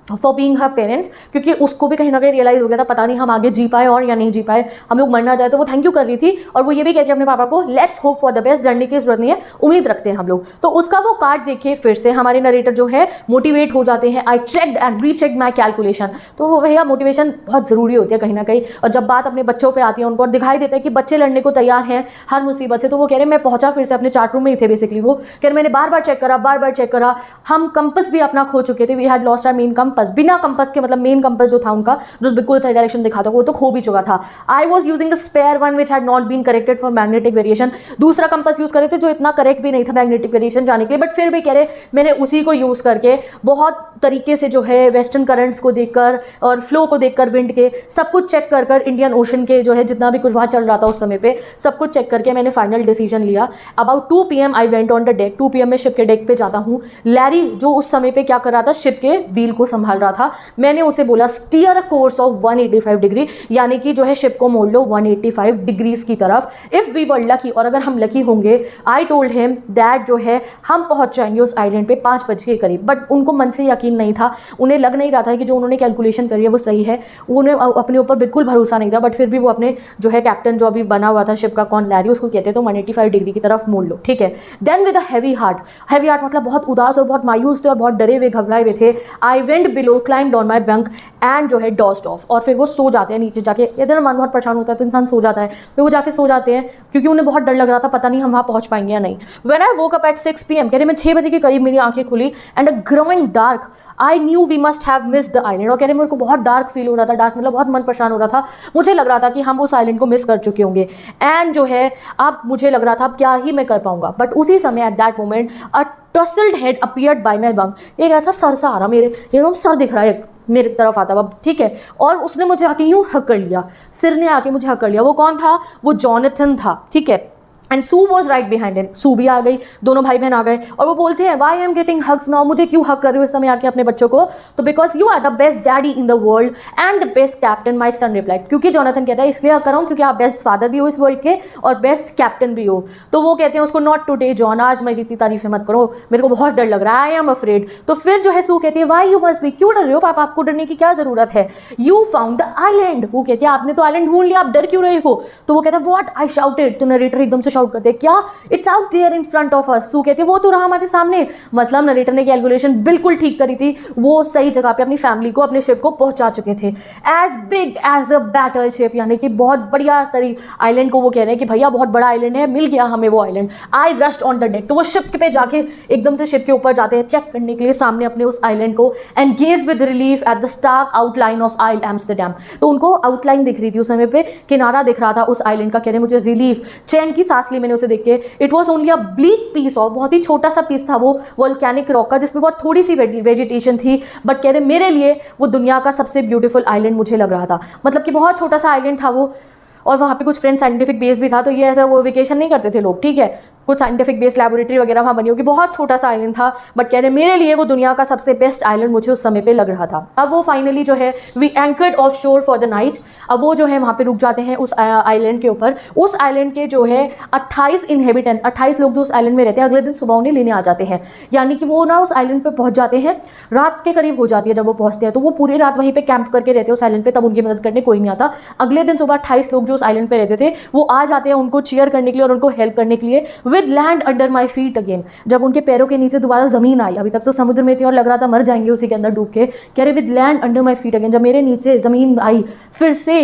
फॉर बीइंग हर पेरेंट्स, क्योंकि उसको भी कहीं ना कहीं रियलाइज हो गया था पता नहीं हम आगे जी पाए और या नहीं जी पाए, हम लोग मर ना जाए, तो वो थैंक यू कर रही थी। और वो ये भी कहती है अपने पापा को let's hope for the best, डरने की जरूरत नहीं है, उम्मीद रखते हैं हम लोग। तो उसका वो कार्ड देखे फिर से हमारे नरेटर जो है मोटिवेट हो जाते हैं। I checked and rechecked my calculation, तो वो भैया मोटिवेशन बहुत ज़रूरी होती है कहीं ना कहीं। और जब बात अपने बच्चों पर आती है उनको और दिखाई देता है कि बच्चे लड़ने को तैयार हैं हर मुसीबत से, तो वो कह रहे मैं पहुंचा फिर से अपने चार्ट रूम में ही थे बेसिकली, वो कह रहे मैंने बार बार चेक करा, बार बार चेक करा, हम कंपस भी अपना खो चुके थे, we had lost our main compass, बिना कंपस के, मतलब मेन कंपस जो था उनका जो बिल्कुल सही डायरेक्शन दिखाता वो तो खो भी चुका था। I was using the spare one which had not been corrected for magnetic variation, दूसरा कंपस यूज करे थे जो इतना करेक्ट भी नहीं था मैग्नेटिक वेरिएशन जाने के लिए, बट फिर भी कह रहे मैंने उसी को यूज करके बहुत तरीके से जो है वेस्टर्न करंट्स को देखकर और फ्लो को देखकर विंड के सब कुछ चेक कर कर इंडियन ओशन के जो है जितना भी कुछ वहाँ चल रहा था उस समय पे सब कुछ चेक करके मैंने फाइनल डिसीजन लिया। About 2 PM I went on the deck, 2 PM में शिप के डेक पे जाता हूँ। लैरी जो उस समय पे क्या कर रहा था, शिप के व्हील को संभाल संभाल रहा था, मैंने उसे बोला steer a course of 185 degree, यानी कि जो है शिप को मोड़ लो 185 डिग्रीज की तरफ। इफ़ वी वर लकी, और अगर हम लकी होंगे, आई टोल्ड हिम दैट जो है हम पहुंच जाएंगे उस आइलैंड पे 5 बजे के करीब। बट उनको मन से यकीन नहीं था, उन्हें लग नहीं रहा था कि जो उन्होंने कैलकुलेशन करी है वो सही है, उन्हें अपने ऊपर बिल्कुल भरोसा नहीं था। बट फिर भी वो अपने जो है कैप्टन जो अभी बना हुआ था शिप का, कौन, लैरी, उसको कहते तो 185 डिग्री की तरफ मोड़ लो, ठीक है। Then with a heavy heart मतलब बहुत उदास और बहुत मायूस थे और बहुत डरे हुए घबराए हुए थे, I went below, climbed on my bunk and जो है डॉज्ड ऑफ, और फिर वो सो जाते हैं नीचे जाके। इधर मन बहुत परेशान होता है तो इंसान सो जाता है, फिर वो जाके सो जाते हैं क्योंकि उन्हें बहुत डर लग रहा था, पता नहीं हम वहाँ पहुँच पाएंगे या नहीं। When I woke up at 6 PM, कह रहे मैं 6 बजे के करीब मेरी आंखें खुली, and a growing dark, I knew we must have missed the island, और कह रहे मेरे को बहुत डार्क फील हो रहा था, डार्क मतलब बहुत मन परेशान हो रहा था, मुझे लग रहा था कि हम उस आइलैंड को मिस कर चुके होंगे, एंड जो है अब मुझे लग रहा था अब क्या ही मैं कर पाऊंगा। बट उसी समय at that moment a tousled head appeared by my bunk, एक ऐसा सर सा आ रहा, मेरे सर दिख रहा है मेरे तरफ आता अब, ठीक है, और उसने मुझे आके यूं हक कर लिया, सिर ने आके मुझे हक कर लिया। वो कौन था? वो जॉनथन था, ठीक है। And Sue was right behind him, Sue भी आ गई, दोनों भाई बहन आ गए, और वो बोलते हैं why I am getting hugs now, मुझे क्यों हक कर रहे हो इस समय आके अपने बच्चों को? तो because you are the best daddy in the world and the best captain, my son replied, क्योंकि जॉनथन कहता है इसलिए हक कर रहा हूँ क्योंकि आप बेस्ट फादर भी हो इस वर्ल्ड के और बेस्ट कैप्टन भी हो। तो वो कहते हैं उसको नॉट टुडे जॉन, आज मेरी इतनी तारीफें मत करो, मेरे को बहुत डर लग रहा है, आई एम अफ्रेड। तो फिर जो है सू कहती है वाई यू मस्ट बी, क्यों डर रहे हो पापा, आपको डरने की क्या जरूरत है? यू फाउंड द आइलैंड, वो कहती है आपने तो आइलैंड ढूंढ लिया, आप डर क्यों रहे हो? तो वो कहता है व्हाट, आई शाउटेड, तो नरेटर एकदम से शाउट करते हैं क्या, it's out there in front of us. Sue कहती है वो तो रहा हमारे सामने, मतलब नरेटर ने कैलकुलेशन बिल्कुल ठीक करी थी, वो सही जगह पे अपनी फैमिली को, अपने शिप को पहुंचा चुके थे। As big as a battleship, यानी कि बहुत बढ़िया आइलैंड को वो कह रहे हैं कि भैया बहुत बड़ा आइलैंड है, मिल गया हमें वो island. I rushed on the deck, तो वो शिप पे जाके एकदम से शिप के ऊपर जाते हैं चेक करने के लिए सामने अपने उस आइलैंड को, and gaze with relief at the stark outline of Ile Amsterdam. तो उनको आउटलाइन दिख रही थी उस समय पे, किनारा दिख रहा था उस आइलैंड का, कह रहे मुझे रिलीफ, चैन की सांस ली मैंने उसे देख के। It was only a bleak piece of, बहुत ही छोटा सा पीस था वो वोल्केनिक रॉक का, जिसमें बहुत थोड़ी सी वेजिटेशन थी, बट कह रहे मेरे लिए वो दुनिया का सबसे ब्यूटीफुल आइलैंड मुझे लग रहा था। मतलब कि बहुत छोटा सा आइलैंड था वो, और वहाँ पे कुछ फ्रेंड साइंटिफिक बेस भी था, तो ये ऐसा वो वेकेशन नहीं करते थे लोग, ठीक है, कुछ साइंटिफिक बेस लैबोरेटरी वगैरह वहाँ बनी होगी, बहुत छोटा सा आइलैंड था, बट कह रहे मेरे लिए वो दुनिया का सबसे बेस्ट आइलैंड मुझे उस समय पे लग रहा था। अब वो फाइनली जो है वी एंकर्ड ऑफ शोर फॉर द नाइट, अब वो जो है वहाँ पे रुक जाते हैं उस आइलैंड के ऊपर। उस आइलैंड के जो है 28 इनहेबिटेंट्स, 28 लोग जो उस आइलैंड में रहते हैं, अगले दिन सुबह उन्हें लेने आ जाते हैं, यानी कि वो ना उस आइलैंड पे पहुँच जाते हैं, रात के करीब हो जाती है जब वो पहुँचते हैं, तो वो पूरी रात वहीं पे कैंप करके रहते हैं उस आइलैंड पे, तब उनकी मदद करने कोई नहीं आता। अगले दिन सुबह 28 लोग जो उस आइलैंड पे रहते थे वो आ जाते हैं उनको चीयर करने के लिए और उनको हेल्प करने के लिए, with land under my feet again, जब उनके पैरों के नीचे दोबारा जमीन आई, अभी तक तो समुद्र में थे और लग रहा था मर जाएंगे उसी के अंदर डूब के, कह रहे with land under my feet again, जब मेरे नीचे जमीन आई फिर से,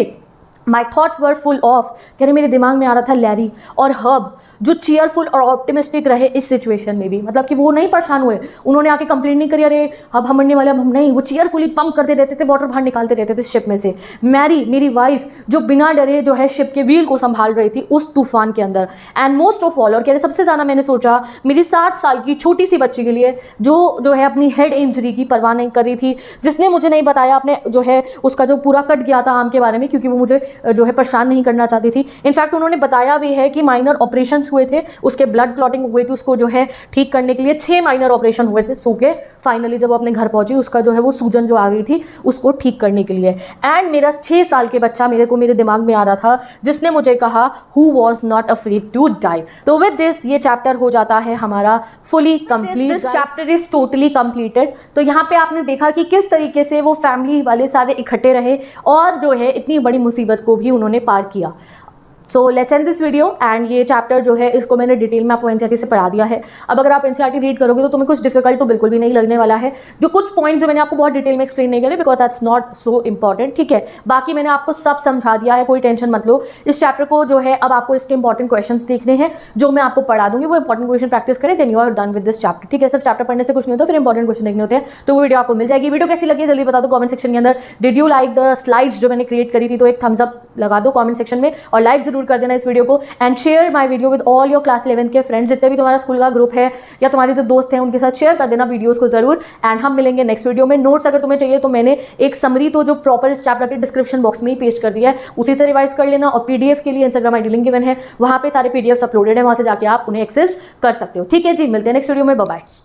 my thoughts were full of, कह रहे मेरे दिमाग में आ रहा था लैरी और हब, जो चीयरफुल और ऑप्टिमिस्टिक रहे इस सिचुएशन में भी, मतलब कि वो नहीं परेशान हुए, उन्होंने आके कंप्लेन नहीं करी अरे अब हम मरने वाले, अब हम नहीं, वो चीयरफुली पंप करते रहते थे, वाटर बाहर निकालते रहते थे शिप में से। मैरी मेरी वाइफ जो बिना डरे जो है शिप के व्हील को संभाल रही थी उस तूफान के अंदर, एंड मोस्ट ऑफ ऑल, और कह रहे सबसे ज़्यादा मैंने सोचा मेरी 7 साल की छोटी सी बच्ची के लिए जो है अपनी हेड इंजरी की परवाह नहीं कर रही थी, जिसने मुझे नहीं बताया, अपने जो है उसका जो पूरा कट गया था आर्म के बारे में, क्योंकि वो मुझे जो है परेशान नहीं करना चाहती थी। इनफैक्ट उन्होंने बताया भी है कि माइनर ऑपरेशंस हुए थे, उसके ब्लड क्लॉटिंग हुई थी, उसको जो है ठीक करने के लिए 6 माइनर ऑपरेशन हुए थे सू के। फाइनली जब वो अपने घर पहुंची उसका जो है वो सूजन जो आ गई थी उसको ठीक करने के लिए, एंड मेरा 6 साल के बच्चा मेरे दिमाग में आ रहा था जिसने मुझे कहा who was not afraid to die. तो विद दिस ये चैप्टर हो जाता है हमारा fully complete, this chapter is totally completed. तो यहाँ पे आपने देखा कि किस तरीके से वो फैमिली वाले सारे इकट्ठे रहे और जो है इतनी बड़ी मुसीबत को भी उन्होंने पार किया। So let's end this video, and ये चैप्टर जो है इसको मैंने डिटेल में आपको एनसीईआरटी से पढ़ा दिया है। अब अगर आप एनसीईआरटी रीड करोगे तो तुम्हें कुछ डिफिकल्ट तो बिल्कुल भी नहीं लगने वाला है। जो कुछ पॉइंट्स जो मैंने आपको बहुत डिटेल में एक्सप्लेन नहीं करे because that's not so important, ठीक है, बाकी मैंने आपको सब समझा दिया है, कोई टेंशन मत लो। इस चैप्टर को जो है अब आपको इसके इंपॉर्टेंट क्वेश्चंस देखने हैं जो मैं आपको पढ़ा दूंगी, वो इंपॉर्टेंट क्वेश्चन प्रैक्टिस करें, then you are done with this chapter, ठीक है। सिर्फ चैप्टर पढ़ने से कुछ नहीं होता, फिर इंपॉर्टेंट क्वेश्चन देखने होते हैं, तो वो वीडियो आपको मिल जाएगी। वीडियो कैसी लगी जल्दी बता दो कमेंट सेक्शन के अंदर। Did you like the slides जो मैंने क्रिएट करी थी, तो एक थम्स अप लगा दो कमेंट सेक्शन में और लाइक जरूर कर देना इस वीडियो को, and share my video with all your class 11 के फ्रेंड्स, जितने भी तुम्हारा स्कूल का ग्रुप है या तुम्हारे जो दोस्त हैं उनके साथ शेयर कर देना वीडियोस को जरूर। एंड हम मिलेंगे नेक्स्ट वीडियो में। नोट्स अगर तुम्हें चाहिए तो मैंने एक समरी तो जो प्रॉपर इस चैप्टर के डिस्क्रिप्शन बॉक्स में ही पेस्ट कर दिया है, उसी से रिवाइज कर लेना, और पीडीएफ के लिए इंस्टाग्राम आईडी लिंक गिवन है, वहां पे सारे पीडीएफ अपलोडेड है, वहां से जाके आप उन्हें एक्सेस कर सकते हो, ठीक है जी। मिलते हैं नेक्स्ट वीडियो में, बाय बाय।